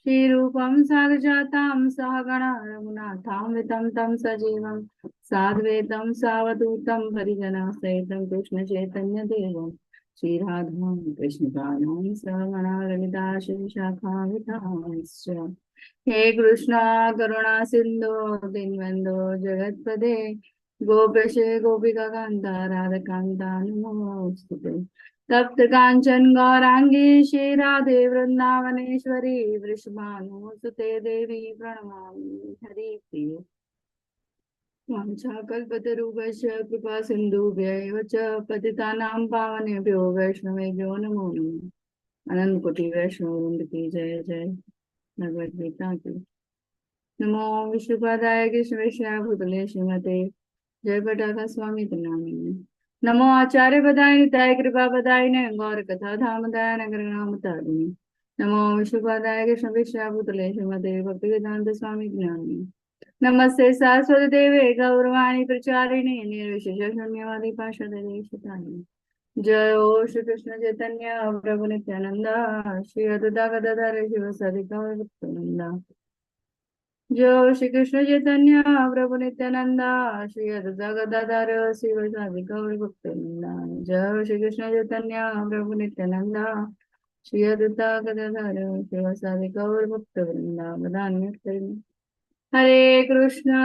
श्रीरूपं सागजातां सहगणा रघुनाथां वितं तं सजीवं साद्वैतं सावधूतं परिजनसहितं कृष्णचैतन्यदेवं श्रीराधां कृष्णपादां सहगणा ललिताश्री शाखावितांश्च हे कृष्णा करुणा सिन्धो दीनबन्धो जगत्पते गोपेश गोपिका कान्ता राधाकान्ता नमोऽस्तुते तप्त कांचन गौरांगी श्री राधे वृंदावनेश्वरी वृषभानुसुते देवी प्रणमामि हरिप्रिये वाञ्छाकल्पतरुभ्यश्च कृपा सिन्धुभ्यैव च पतितानां पावनेभ्यो वैष्णवेभ्यो नमो नमः। अनंत कोटि वैष्णव वृंद की जय जय। भगवद गीता की नमो विष्णुपादाय कृष्ण विष्णु भूतले श्रीमते जय पटाका स्वामी नामिने नमो आचार्य पदाय निताय कृपा पदाय ने गौर कथा धाम दाय नगर नाम तारिणी नमो विष्णुपादाय कृष्ण विष्णु भूतले श्रीमते भक्ति वेदांत स्वामी नामिने नमस्ते सरस्वती देवे गौरवाणी प्रचारिणे निर्विशेष शून्यवादी पार्षदेशितानि जय हो श्री कृष्ण चैतन्य प्रभु नित्यानंद श्री अद्वैत गदाधर शिव सदिका भक्तवृंदा जय श्री कृष्ण चैतन्य प्रभु नित्यानंद श्री अद्वैत गदाधर शिव सदिका भक्तवृंदा जय श्री कृष्ण चैतन्य प्रभु नित्यानंद श्री अद्वैत गदाधर शिव सदिका भक्तवृंदा वंदे हरे कृष्णा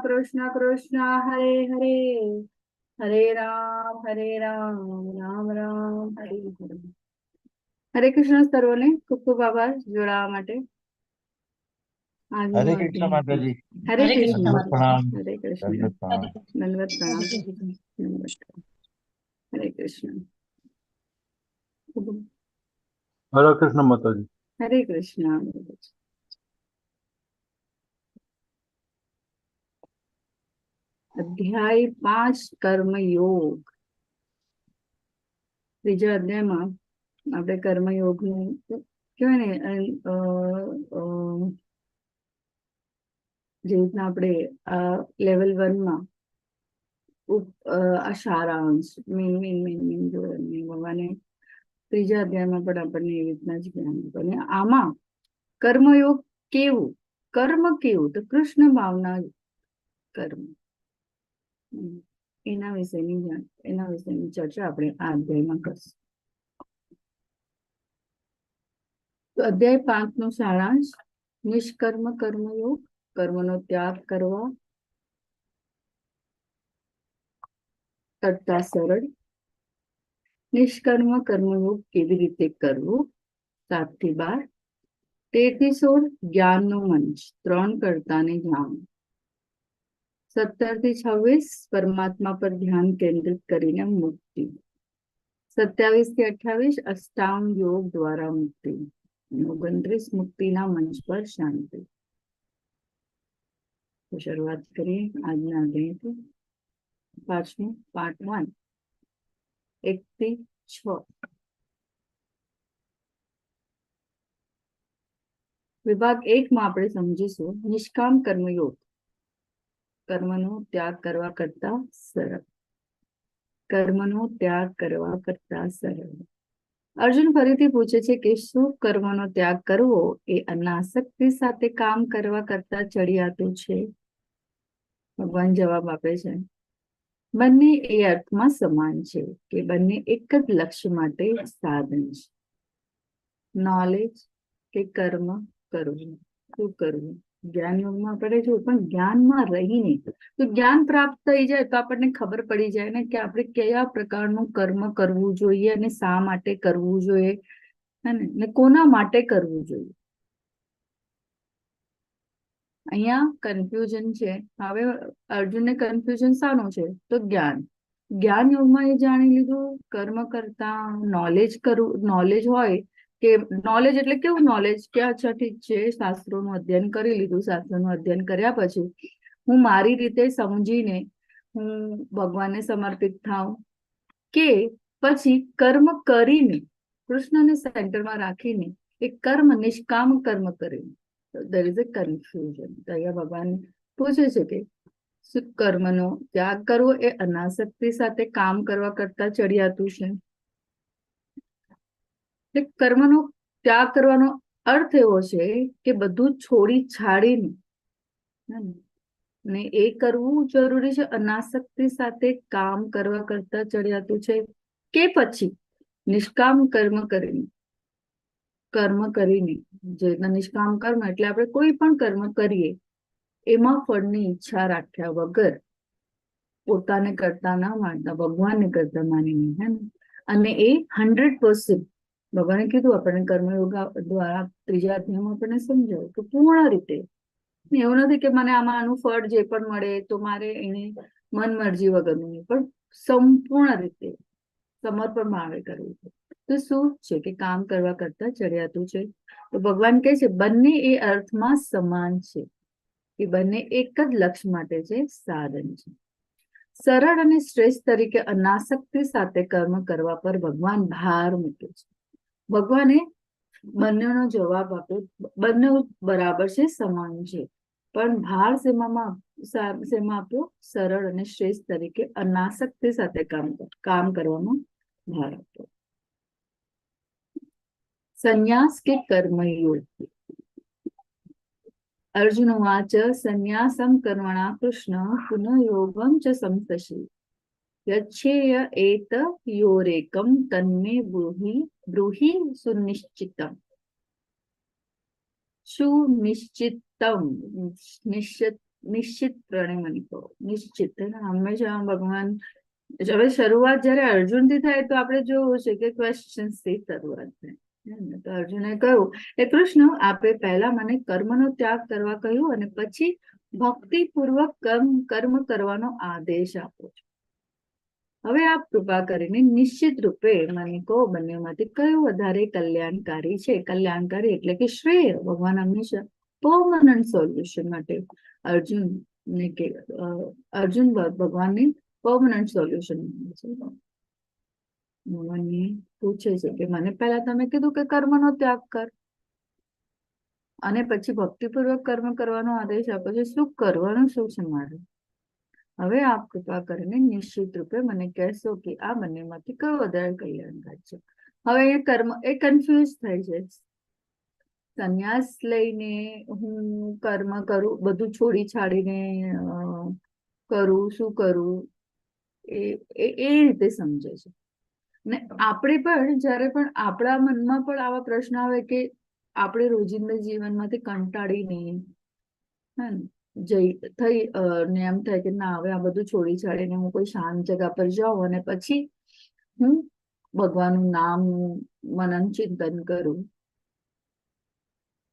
कृष्ण कृष्ण हरे हरे हरे राम राम राम हरे हरे। हरे कृष्ण સર્વને ખૂબ ખૂબ આભાર જોડાવા માટે આજનો हरे कृष्ण અધ્યાય माता जी। હરે કૃષ્ણ दंडवत प्रणाम। હરે કૃષ્ણ दंडवत प्रणाम। દંડવત પ્રણામ દંડવત પ્રણામ। હરે કૃષ્ણ हरे कृष्ण माता जी। હરે કૃષ્ણ। અધ્યાય 5 કર્મયોગ। ત્રીજા અધ્યાયમાં આપણે કર્મયોગનું કહેવાય ને જે રીતના આપણે લેવલ 1 માં આ સારાંશ મેન ભગવાને ત્રીજા અધ્યાયમાં પણ આપણને એવી રીતના જ જ્ઞાન આપ્યું અને આમાં કર્મયોગ કેવું કર્મ કેવું તો કૃષ્ણ ભાવના કર્મ એના વિશેની ચર્ચા આપણે આ અધ્યાયમાં કરશું। તો અધ્યાય 5 નો સારાંશ નિષ્કર્મ કર્મયોગ કર્મનો ત્યાગ કરવા કરતા સરળ નિષ્કર્મ કર્મયોગ કેવી રીતે કરવું 7 થી 12 13 થી 16 જ્ઞાનનો મંચ 3 કર્તાને જાણ 17 થી 26 પરમાત્મા પર ધ્યાન કેન્દ્રિત કરીને મુક્તિ 27 થી 28 અષ્ટાંગ યોગ દ્વારા મુક્તિ 29 મુક્તિના મંચ પર શાંતિ। તો શરૂઆત કરીએ આજના અધ્યાયથી પાછું પાર્ટ 1 1 થી 6 વિભાગ 1 માં આપણે સમજીશું નિષ્કામ કર્મયોગ કર્મનો ત્યાગ કરવા કરતા સરળ કર્મનો ત્યાગ કરવા કરતા સરળ। અર્જુન ફરીથી પૂછે છે કે શું કર્મનો ત્યાગ કરવો એ અનાસક્તિ સાથે કામ કરવા કરતા ચડિયાતું છે? ભગવાન જવાબ આપે છે બંને એ અર્થમાં સમાન છે કે બંને એક જ લક્ષ્ય માટે સાધન છે। નોલેજ કે કર્મ કરવું શું કરવું જ્ઞાન યોગમાં પડે છે પણ જ્ઞાનમાં રહીને તો જ્ઞાન પ્રાપ્ત થઈ જાય તો આપણને ખબર પડી જાય ને કે આપણે કયા પ્રકારનું કર્મ કરવું જોઈએ અને શા માટે કરવું જોઈએ અને કોના માટે કરવું જોઈએ। અહીંયા કન્ફ્યુઝન છે। હવે અર્જુનને કન્ફ્યુઝન શાનું છે તો જ્ઞાન યોગમાં એ જાણી લીધું કર્મ કરતા નોલેજ હોય કે નોલેજ એટલે કેવું નોલેજ કે અચ્છા ઠીક છે શાસ્ત્રોનું અધ્યયન કરી લીધું શાસ્ત્રોનું અધ્યયન કર્યા પછી હું મારી રીતે સમજીને હું ભગવાનને સમર્પિત થાઉં કે પછી કર્મ કરીને કૃષ્ણને સેન્ટરમાં રાખીને એ કર્મ નિષ્કામ કર્મ કરીને there is a confusion। તો અહીંયા ભગવાન પૂછે છે કે શું કર્મનો ત્યાગ કરવો એ અનાસક્તિ સાથે કામ કરવા કરતા ચડિયાતું છે? કર્મનો ત્યાગ કરવાનો અર્થ એવો છે કે બધું છોડી છાડીને ને એ કરવું જરૂરી છે, અનાસક્તિ સાથે કામ કરવા કરતા ચડિયાતું છે, કે પછી નિષ્કામ કર્મ કરીને, જે નિષ્કામ કર્મ એટલે આપણે કોઈ પણ કર્મ કરીએ એમાં ફળની ઈચ્છા રાખ્યા વગર, પોતાને કરતા ના માનતા ભગવાનને કરતા માનીને, હે ને, અને એ 100%, ભગવાને કીધું આપણને કર્મયોગ દ્વારા ત્રીજા અધ્યાયમાં આપણને સમજાવ્યું કે પૂર્ણ રીતે, એવું નથી કે મને આમાં આનું ફળ જે પણ મળે તો મારે એને મન મરજી વગરનું નહીં, પણ સંપૂર્ણ રીતે સમર્પણ મારે કરવું છે. તો શું છે કે કામ કરવા કરતા ચડિયાતું છે. તો ભગવાન કહે છે બંને એ અર્થમાં સમાન છે, કે બંને એક જ લક્ષ્ય માટે છે, સાધન છે. સરળ અને શ્રેષ્ઠ તરીકે અનાસક્તિ સાથે કર્મ કરવા પર ભગવાન ભાર મૂકે છે. ભગવાને બંનેનો જવાબ આપ્યો, બંને બરાબર છે, સમાન છે, પણ ભાર શેમાં આપ્યો? સરળ અને શ્રેષ્ઠ તરીકે અનાસક્તિ સાથે કામ કરવામાં ભાર આપ્યો. સંન્યાસ કે કર્મયોગ. અર્જુન ઉવાચ સંન્યાસમ કર્મણા કૃષ્ણ પુનઃ યોગમ ચ સંતશી યચ્છેય એત યોરેકમ તન્મે બ્રૂહિ સુનિશ્ચિતમ. સુનિશ્ચિતમ, નિશ્ચિત પ્રણે મને કહો. નિશ્ચિત હંમેશા ભગવાન, હવે શરૂઆત જયારે અર્જુન થી થાય તો આપણે જોવું છે કે ક્વેશ્ચન થી શરૂઆત થાય. તો અર્જુને કહ્યું એ કૃષ્ણ, આપે પહેલા મને કર્મનો ત્યાગ કરવા કહ્યું અને પછી ભક્તિપૂર્વક કર્મ કરવાનો આદેશ આપો છો. હવે આપ કૃપા કરીને નિશ્ચિત રૂપે મને કહો, બંનેમાંથી કયું વધારે કલ્યાણકારી છે? કલ્યાણકારી એટલે કે શ્રેય. ભગવાન હંમેશા પરમનન્ટ સોલ્યુશન માટે અર્જુન ભગવાનને પરમનન્ટ સોલ્યુશન માંગે છે. ભગવાનને પૂછે છે કે મને પહેલા તમે કીધું કે કર્મનો ત્યાગ કર અને પછી ભક્તિપૂર્વક કર્મ કરવાનો આદેશ આપો છો, શું કરવાનું શું છે મારે? હવે આપ કૃપા કરીને નિશ્ચિત રૂપે મને કહેશો કે આ બંનેમાંથી કયો વધારે કલ્યાણકારી છે. હવે એ કન્ફ્યુઝ થઈ છે. સંન્યાસ લઈને હું કર્મ કરું, બધું છોડી છાડીને કરું, શું કરું, એ રીતે સમજે છે. ને આપણે પણ જયારે પણ આપણા મનમાં પણ આવા પ્રશ્ન આવે કે આપણે રોજિંદા જીવનમાંથી કંટાળીને ને એમ થાય કે ના, હવે આ બધું છોડી છાડીને હું કોઈ શાંત જગ્યા પર જાઉં અને પછી હું ભગવાનનું નામનું મનન ચિંતન કરું.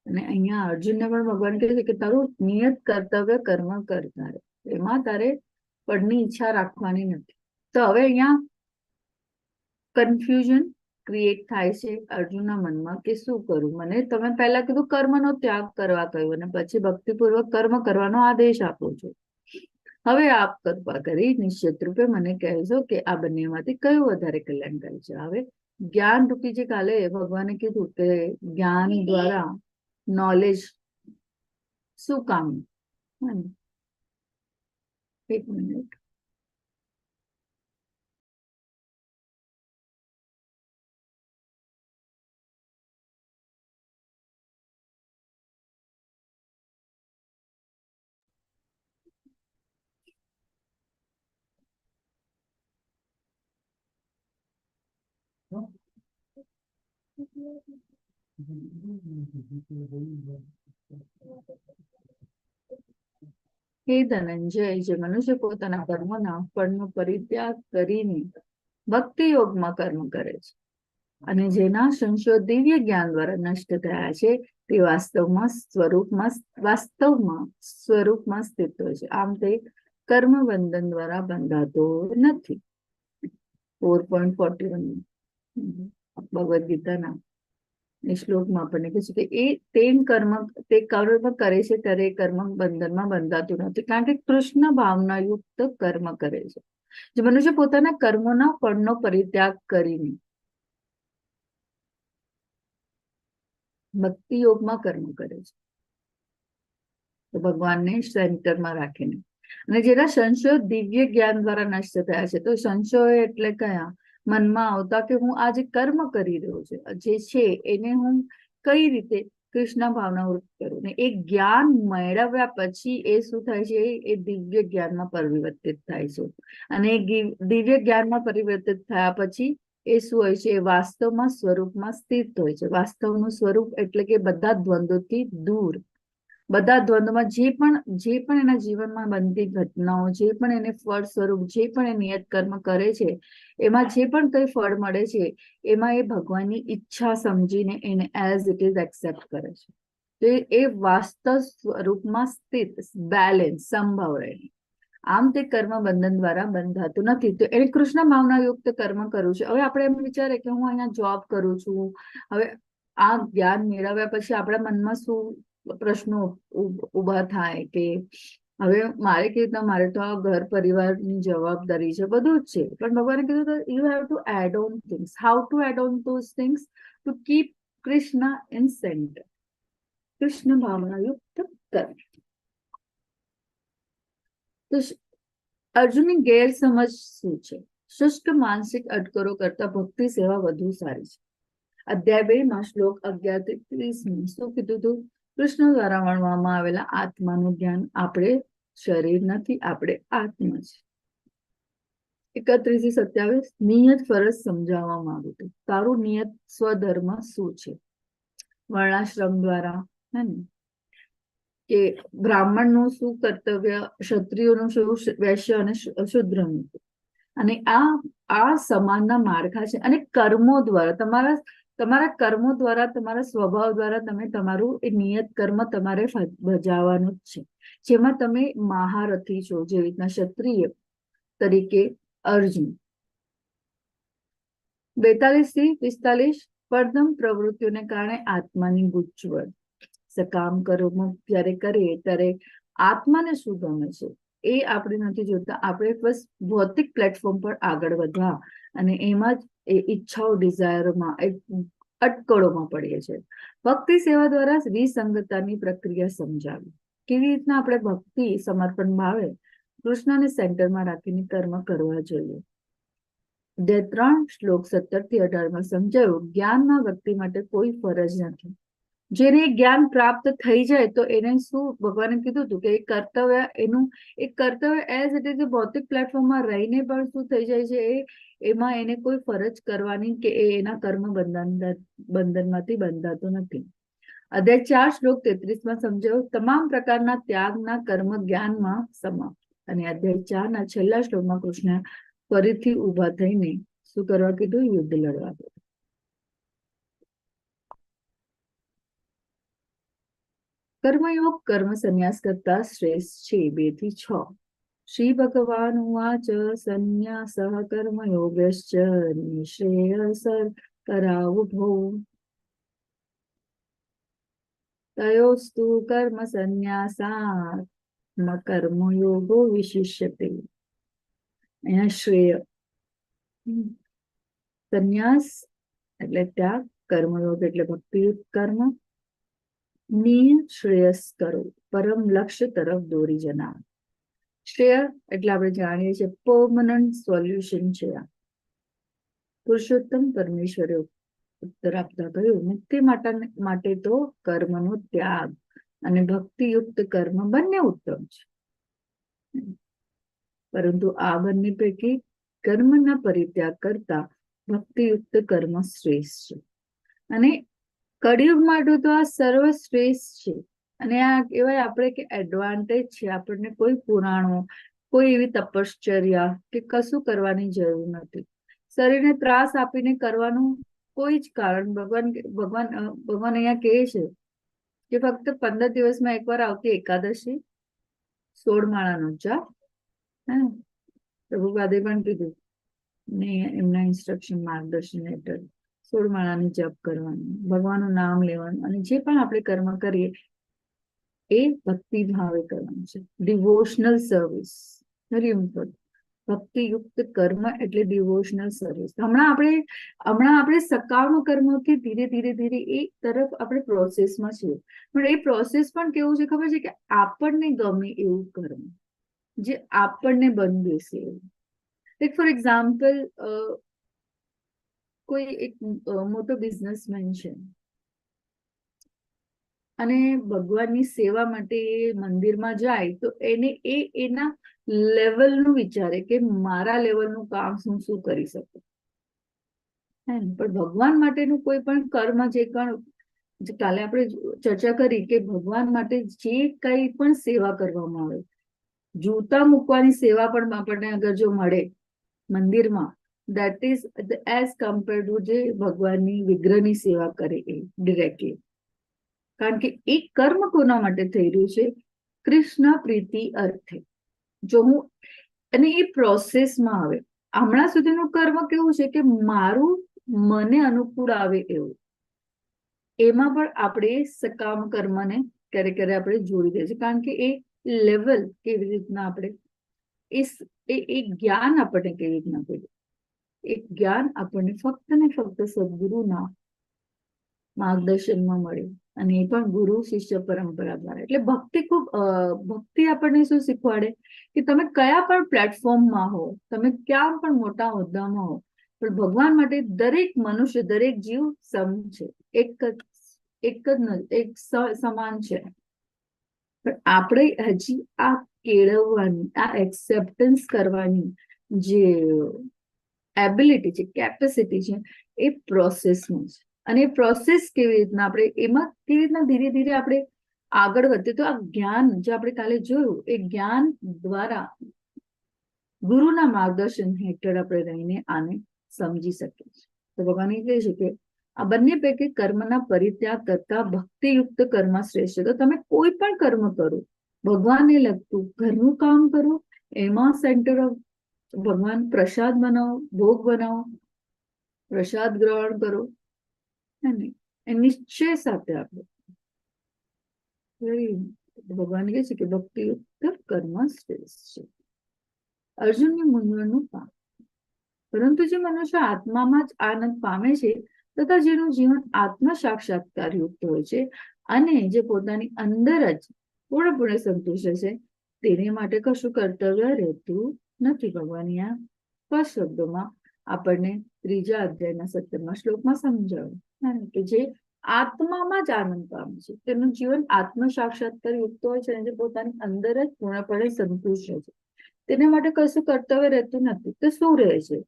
અને અહીંયા અર્જુનને પણ ભગવાન કહે છે કે તારું નિયત કર્તવ્ય કર્મ કરતા રહે, એમાં તારે ફળની ઈચ્છા રાખવાની નથી. તો હવે અહીંયા કન્ફ્યુઝન ક્રિએટ થાય છે અર્જુનના મનમાં કે શું કરું? મને તમે પહેલા કીધું કર્મનો ત્યાગ કરવા કહ્યું અને પછી ભક્તિપૂર્વક કર્મ કરવાનો આદેશ આપો છો. હવે આપ કૃપા કરી નિશ્ચિત રૂપે મને કહેશો કે આ બંનેમાંથી કયું વધારે કલ્યાણકારી છે. હવે જ્ઞાન રૂપી જે કાલે ભગવાને કીધું કે જ્ઞાન દ્વારા નોલેજ શું કામ? એક મિનિટ. હે ધનંજય, જે મનુષ્ય પોતાના કર્મના ફળનો પરિત્યાગ કરીને ભક્તિ યોગમાં કર્મ કરે છે અને જેના સંશયો દિવ્ય જ્ઞાન દ્વારા નષ્ટ થયા છે તે વાસ્તવમાં સ્વરૂપમાં સ્થિત હોય છે. આમ તે કર્મ બંધન દ્વારા બંધાતો નથી. 4.41 ભગવદ ગીતાના એ શ્લોકમાં આપણને કહે છે કે તે કર્મ કરે છે ત્યારે કર્મ બંધનમાં બંધાતું નથી, કારણ કે કૃષ્ણ ભાવના યુક્ત કર્મ કરે છે. જે મનુષ્ય પોતાના કર્મોના ફળનો પરિત્યાગ કરીને ભક્તિ યોગમાં કર્મ કરે છે, તો ભગવાનને સેન્ટરમાં રાખીને, અને જેના સંશયો દિવ્ય જ્ઞાન દ્વારા નષ્ટ થયા છે. તો સંશયો એટલે કયા? મનમાં આવતા કે હું આ જે કર્મ કરી રહ્યો છે જે છે એને હું કઈ રીતે કૃષ્ણ ભાવના વૃત્તિ કરવું ને એ જ્ઞાન મેળવ્યા પછી એ શું થાય છે, એ દિવ્ય જ્ઞાનમાં પરિવર્તિત થાય છે. અને એ દિવ્ય જ્ઞાનમાં પરિવર્તિત થયા પછી એ શું હોય છે, એ વાસ્તવમાં સ્વરૂપમાં સ્થિત હોય છે. વાસ્તવનું સ્વરૂપ એટલે કે બધા દ્વંદ્વોથી દૂર, બધા દ્વંદ્વમાં જે પણ એના જીવનમાં બનતી ઘટનાઓ, જે પણ એને ફળ સ્વરૂપ, જે પણ એ નિયત કર્મ કરે છે, એમાં જે પણ કંઈ ફળ મળે છે, એમાં એ ભગવાનની ઈચ્છા સમજીને એને એઝ ઇટ ઇઝ એક્સેપ્ટ કરે છે. તો એ વાસ્તવ સ્વરૂપમાં સ્થિત, બેલેન્સ, સંભવ રહે. આમ તે કર્મ બંધન દ્વારા બંધાતું નથી. તો એને કૃષ્ણ ભાવના યુક્ત કર્મ કરવું છે. હવે આપણે એમ વિચારે કે હું અહીંયા જોબ કરું છું, હવે આ જ્ઞાન મેળવ્યા પછી આપણા મનમાં શું પ્રશ્નો ઉભા થાય કે હવે મારે કેવી રીતના, મારે તો આ ઘર પરિવારની જવાબદારી છે, બધું જ છે, પણ ભગવાને કીધું you have to add on things. How to add on those things? To keep Krishna in centre. Krishna ભાવના યુક્ત કર્મ. તો અર્જુનની ગેરસમજ શું છે? શુષ્ક માનસિક અટકળો કરતા ભક્તિ સેવા વધુ સારી છે. અધ્યાય 2 માં શ્લોક 11 થી 30 શું કીધું હતું? કૃષ્ણ દ્વારા વર્ણવામાં આવેલા આત્માનું જ્ઞાન આપણે શરીર નથી, આપણે આત્મા છે. 31 થી 27 નિયત ફરજ સમજાવવામાં આવ્યું હતું. તારું નિયત સ્વધર્મ શું છે? વર્ણાશ્રમ દ્વારા હે ને, કે બ્રાહ્મણનું શું કર્તવ્ય, ક્ષત્રિયોનું શું, વૈશ્ય અને શૂદ્રનું. અને આ સમાનના માળખા છે. અને કર્મો દ્વારા, તમારા કર્મો દ્વારા, તમારા સ્વભાવ દ્વારા તમે તમારું એ નિયત કર્મ તમારે બજાવવાનું જ છે. જેમાં તમે મહારથી છો, જેવી રીતના ક્ષત્રિય તરીકે અર્જુન. 42 થી 45 પરદમ પ્રવૃત્તિઓને કારણે આત્માની ગૂંચવણ. સકામ કર્મો જ્યારે કરીએ ત્યારે આત્માને શું ગમે છે એ આપણે નથી જોતા. આપણે બસ ભૌતિક પ્લેટફોર્મ પર આગળ વધવા અને એમાં જ એ ઈચ્છાઓ, ડિઝાયરોમાં, અટકળોમાં પડીએ છીએ. ભક્તિ સેવા દ્વારા વિસંગતતાની પ્રક્રિયા સમજાવી. કેવી રીતના આપણે ભક્તિ, સમર્પણ ભાવે કૃષ્ણને સેન્ટરમાં રાખીને કર્મ કરવા જોઈએ. 3 શ્લોક 17 થી 18 સમજાયું, જ્ઞાનમાં વ્યક્તિ માટે કોઈ ફરજ નથી. જેને જ્ઞાન પ્રાપ્ત થઈ જાય તો એને શું, ભગવાને કીધું હતું કે એક કર્તવ્ય એઝ ઇટ ઇઝ ભૌતિક પ્લેટફોર્મમાં રહીને પણ શું થઈ જાય છે, એમાં એને કોઈ ફરજ કરવાની કે એના કર્મ બંધનમાંથી બંધાતો નથી. અધ્યાય 4 શ્લોક 33 સમજાયું, તમામ પ્રકારના ત્યાગના કર્મ જ્ઞાનમાં સમાપ્ત. અને અધ્યાય 4 ના છેલ્લા શ્લોકમાં કૃષ્ણ ફરીથી ઉભા થઈને શું કરવા કીધું? યુદ્ધ લડવા કીધું. કર્મયોગ કર્મ સંન્યાસ કરતા શ્રેષ્ઠ છે. 2 થી 6 શ્રી ભગવાન ઉવાચ સંન્યાસ કર્મયોગશ્ચ નિશ્રેયસર કરાવુભો તયોસ્તુ કર્મ સંન્યાસાત કર્મયોગો વિશિષ્યતે. અહીંયા શ્રેય, સંન્યાસ એટલે ત્યાગ, કર્મયોગ એટલે ભક્તિયુક્ત કર્મ, શ્રેયસ કરો, પરમ લક્ષ્ય તરફ દોરી જનાર. શ્રેય એટલે આપણે જાણીએ છીએ પરમનન્ટ સોલ્યુશન છે. પુરુષોત્તમ પરમેશ્વરે ઉત્તર આપતા કહ્યું, મુક્તિ માટે તો કર્મનો ત્યાગ અને ભક્તિયુક્ત કર્મ બંને ઉત્તમ છે, પરંતુ આ બંને પૈકી કર્મના પરિત્યાગ કરતા ભક્તિયુક્ત કર્મ શ્રેષ્ઠ છે. અને કળિયુગ માટે તો આ સર્વશ્રેષ્ઠ છે. અને આ કહેવાય આપણે કે એડવાન્ટેજ છે. આપણને કોઈ પુરાણો, કોઈ એવી તપશ્ચર્યા કે કશું કરવાની જરૂર નથી. શરીરને ત્રાસ આપીને કરવાનું કોઈ જ કારણ, ભગવાન અહીંયા કહે છે કે ફક્ત 15 દિવસમાં એકવાર આવતી એકાદશી, 16 માળાનો જાપ, પ્રભુપાદે પણ કીધું ને એમના ઇન્સ્ટ્રક્શન, માર્ગદર્શન હેઠળ 16 માળાની જપ કરવાની, ભગવાનનું નામ લેવાનું, અને જે પણ આપણે કર્મ કરીએ એ ભક્તિ ભાવે કરવાનું છે. ડિવોશનલ સર્વિસ, વેરી ઇમ્પોર્ટન્ટ. ભક્તિયુક્ત કર્મ એટલે ડિવોશનલ સર્વિસ. હમણાં આપણે સકામ કર્મોથી ધીરે ધીરે એ તરફ આપણે પ્રોસેસમાં છીએ. પણ એ પ્રોસેસ પણ કેવું છે ખબર છે? કે આપણને ગમે એવું કર્મ, જે આપણને બંધેશે એવું. લાઈક ફોર એક્ઝામ્પલ, કોઈ એક મોટો બિઝનેસમેન છે, અને ભગવાનની સેવા માટે એ મંદિરમાં જાય તો એને એના લેવલનું વિચારે કે મારા લેવલનું કામ હું શું કરી શકું. પણ ભગવાન માટેનું કોઈ પણ કર્મ જે કાલે આપણે ચર્ચા કરી કે ભગવાન માટે જે કઈ પણ સેવા કરવામાં આવે, જૂતા મૂકવાની સેવા પણ આપણને અગર જો મળે મંદિરમાં, that is as compare to જે ભગવાનની વિગ્રહની સેવા કરે એ ડિરેક્ટલી. કારણ કે એ કર્મ કોના માટે થઈ રહ્યું છે? કૃષ્ણ પ્રીતિ અર્થે. જો હું અને એ પ્રોસેસમાં આવે, હમણાં સુધીનું કર્મ કેવું છે કે મારું મને અનુકૂળ આવે એવું, એમાં પણ આપણે સકામ કર્મને ક્યારે ક્યારે આપણે જોડી દે છે. કારણ કે એ લેવલ કેવી રીતના આપણે એ જ્ઞાન આપણને કેવી રીતના પડે, એ જ્ઞાન આપણને ફક્ત ને ફક્ત સદગુરુના માર્ગદર્શનમાં મળે, અને એ પણ ગુરુ શિષ્ય પરંપરા દ્વારા. એટલે ભક્તિ આપણને શું શીખવાડે કે તમે કયા પણ પ્લેટફોર્મમાં હો, તમે ક્યાં પણ મોટા હોદ્દામાં હો, પણ ભગવાન માટે દરેક મનુષ્ય, દરેક જીવ સમ છે, એક સમાન છે. પણ આપણે હજી આ કેળવવાની, આ એક્સેપ્ટન્સ કરવાની જે એબિલિટી છે, કેપેસિટી છે, એ પ્રોસેસમાં છે. અને એ પ્રોસેસ કેવી રીતના આપણે એમાં કેવી રીતના ધીરે ધીરે આપણે આગળ વધીએ તો આ જ્ઞાન જે આપણે કાલે જોયું, એ જ્ઞાન દ્વારા ગુરુના માર્ગદર્શન હેઠળ આપણે રહીને આને સમજી શકીએ છીએ. તો ભગવાન એ કહે છે કે આ બંને પૈકી કર્મના પરિત્યાગ કરતા ભક્તિયુક્ત કર્મ શ્રેષ્ઠ છે. તો તમે કોઈ પણ કર્મ કરો, ભગવાનને લગતું ઘરનું કામ કરો, એમાં સેન્ટર ઓફ ભગવાન, પ્રસાદ બનાવો, ભોગ બનાવો, પ્રસાદ ગ્રહણ કરો, એ નિશ્ચય સાથે આપણે ભગવાન કહે છે કે ભક્તિયુક્ત કર્મ શ્રેષ્ઠ છે. અર્જુનની મૂંઝવણનું કામ. પરંતુ જે મનુષ્ય આત્મામાં જ આનંદ પામે છે તથા જેનું જીવન આત્મ સાક્ષાત્કાર યુક્ત હોય છે અને જે પોતાની અંદર જ પૂર્ણપણે સંતુષ્ટ છે, તેને માટે કશું કર્તવ્ય રહેતું નથી. ભગવાનની આ સ્પષ્ટ શબ્દોમાં આપણને 3 અધ્યાયના 17મા શ્લોકમાં સમજાવ્યું કે જે આત્મામાં જ આનંદ પામે છે, તેનું જીવન આત્મ સાક્ષાત્કાર યુક્ત હોય છે અને જે પોતાની અંદર જ પૂર્ણપણે સંતુષ્ટ છે, તેને માટે કશું કર્તવ્ય રહેતું નથી. તો શું રહે છે?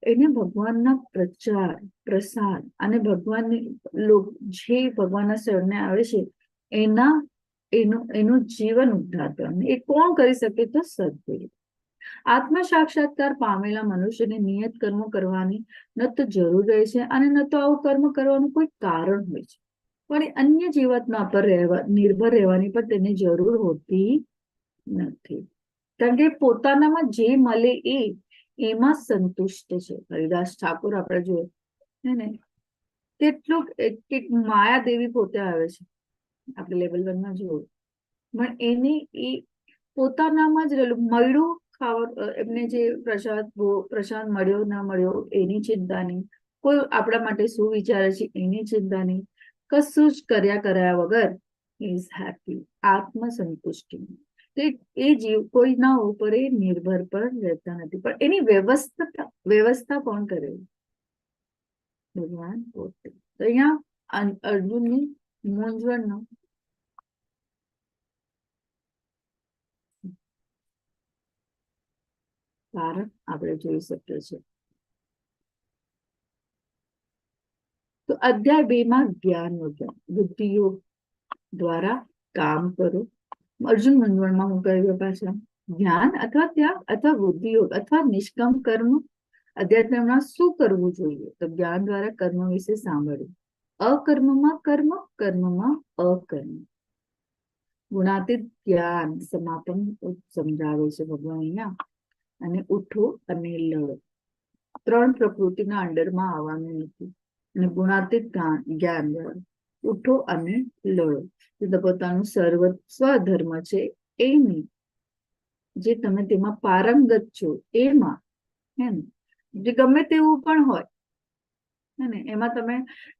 એને ભગવાનના પ્રચાર, પ્રસાદ અને ભગવાનની જે ભગવાનના શરણે આવે છે એનું જીવન ઉદ્ધાર કરવાનું. એ કોણ કરી શકે? તો સદગુરુ. આત્મ સાક્ષાત્કાર પામેલા મનુષ્યને નિયત કર્મ કરવાની ન તો જરૂર રહે છે અને ન તો આવું કર્મ કરવાનું કોઈ કારણ હોય છે, પણ અન્ય જીવાત્મા પર નિર્ભર રહેવાની પણ તેને જરૂર હોતી નથી. કારણ કે પોતાનામાં જે મળે એમાં સંતુષ્ટ છે. હરિદાસ ઠાકોર આપણે જોઈએ ને, કેટલુંક માયાદેવી પોતે આવે છે, આપણે લેવલ 1માં જોયું, પણ એને એ પોતાનામાં જ રહેલું, મળ્યું ખાવા, એમને જે પ્રસાદ મળ્યો ના મળ્યો એની ચિંતા નહીં, કોઈ આપણા માટે શું વિચારે છે એની ચિંતા નહીં, કશું જ કર્યા વગર ઇઝ હેપી, આત્મસંતુષ્ટિ. એ જીવ કોઈના ઉપર એ નિર્ભર પર રહેતા નથી, પણ એની વ્યવસ્થા કોણ કરે? ભગવાન પોતે. તો અહીંયા અર્જુનની મૂંઝવણનો કારણ આપણે જોઈ શકીએ છીએ. તો અધ્યાય 2માં જ્ઞાન બુદ્ધિયોગ દ્વારા કામ કરો. અર્જુન મૂંઝવણમાં હું કહ્યું પાછા જ્ઞાન અથવા ત્યાગ અથવા બુદ્ધિયોગ અથવા નિષ્કામ કર્મ. અધ્યાત્મમાં શું કરવું જોઈએ? તો જ્ઞાન દ્વારા કર્મ વિશે સાંભળ્યું. અકર્મમાં કર્મ, કર્મમાં અકર્મ. ગુણાતીત જ્ઞાન સમાપન સમજાવે છે ભગવાન અહીંયા. અને ઉઠો અને લડો. 3 પ્રકૃતિના અંડરમાં આવવાનું નથી. અને ગુણાતીત જ્ઞાન દ્વારા ઉઠો અને લડો. જે પોતાનું સ્વધર્મ છે એની, જે તમે તેમાં પારંગત છો એમાં, હે ને, જે ગમે તેવું પણ હોય ને, એમાં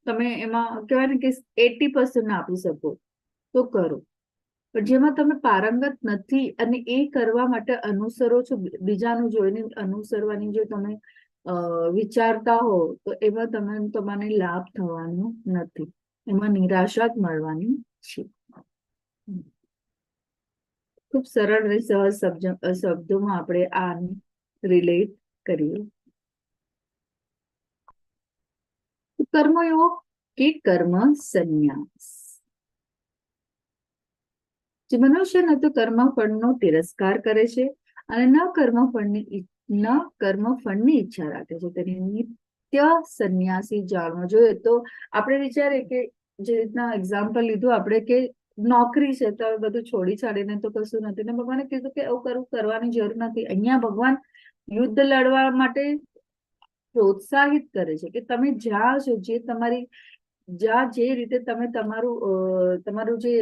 તમે એમાં કહેવાય ને કે 80% આપી શકો તો કરો. પણ જેમાં તમે પારંગત નથી અને એ કરવા માટે અનુસરો છો, બીજાનું જોઈને અનુસરવાની જો તમે વિચારતા હો, તો એમાં તમને લાભ થવાનો નથી, એમાં નિરાશા જ મળવાની છે. ખૂબ સરળ અને સહજ શબ્દોમાં આપણે આને રિલેટ કરીએ. કર્મયોગ કે કર્મ સંન્યાસ. જે મનુષ્ય ન તો કર્મફળનો તિરસ્કાર કરે છે અને ન કર્મફળની ઈચ્છા રાખે છે તેને નિત્ય સંન્યાસી જાણવો જોઈએ. તો આપણે વિચારીએ કે જે રીતના એક્ઝામ્પલ લીધું આપણે કે નોકરી છે તો બધું છોડી છાડીને તો કશું નથી ને ભગવાને કીધું કે આવું કરવાની જરૂર નથી. અહીંયા ભગવાન યુદ્ધ લડવા માટે પ્રોત્સાહિત કરે છે કે તમે જાઓ છો જે તમારી જે રીતે તમે તમારું જે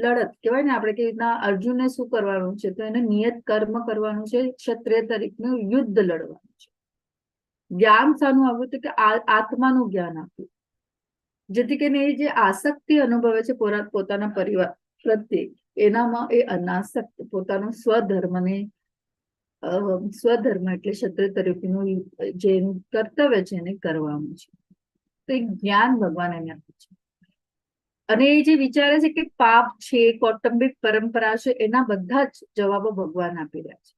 લડત કહેવાય ને આપણે કે રીતના અર્જુનને શું કરવાનું છે તો એને નિયત કર્મ કરવાનું છે, ક્ષત્રિય તરીકેનું યુદ્ધ લડવાનું છે. જ્ઞાન શાનું આવ્યું હતું કે આત્માનું જ્ઞાન આપ્યું જેથી કરીને એ જે આસક્તિ અનુભવે છે પોતાના પરિવાર પ્રત્યે એનામાં એ અનાસક્ત પોતાનું સ્વધર્મ એટલે ક્ષત્રિય તરીકેનું જે કર્તવ્ય છે એને કરવાનું છે. તો એક જ્ઞાન ભગવાન એને આપે છે અને એ જે વિચારે છે કે પાપ છે, કૌટુંબિક પરંપરા છે, એના બધા જ જવાબો ભગવાન આપી રહ્યા છે.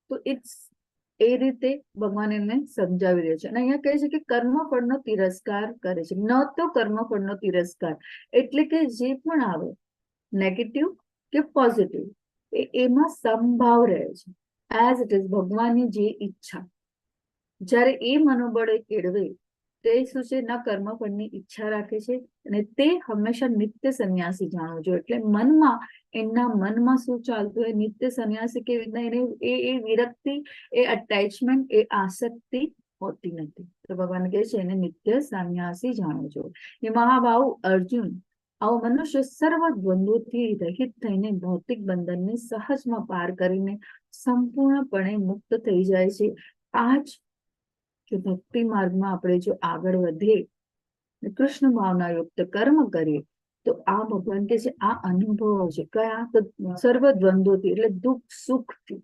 તો એ રીતે ભગવાન એને સમજાવી રહ્યા છે અને અહીંયા કહે છે કે કર્મફળનો તિરસ્કાર કરે છે. ન તો કર્મફળનો તિરસ્કાર એટલે કે જે પણ આવે નેગેટિવ કે પોઝિટિવ એમાં સમભાવ રહે છે. એઝ ઇટ ઇઝ ભગવાનની જે ઈચ્છા જ્યારે એ મનોબળે કેળવે તે શું છે ના કર્મફળની ઈચ્છા રાખે છે અને તે હંમેશા નિત્ય સંન્યાસી જાણવું જોઈએ. એટલે એના મનમાં શું ચાલતું હોય નિત્ય સંન્યાસી કેવી રીતના એને એ વિરક્તિ, એ અટેચમેન્ટ, એ આસક્તિ હોતી નથી. તો ભગવાન કહે છે એને નિત્ય સંન્યાસી જાણવું જોઈએ. એ મહાભાવ અર્જુન આવો મનુષ્ય સર્વ દ્વંદ્વોથી રહિત થઈને ભૌતિક બંધનને સહજમાં પાર કરીને સંપૂર્ણપણે મુક્ત થઈ જાય છે. આ જ કે ભક્તિ માર્ગમાં આપણે જો આગળ વધીએ કૃષ્ણ ભાવના યુક્ત કર્મ કરીએ તો આ ભગવાન કે છે આ અનુભવો છે કયા તો સર્વ દ્વંદ્વોથી એટલે દુઃખ સુખથી,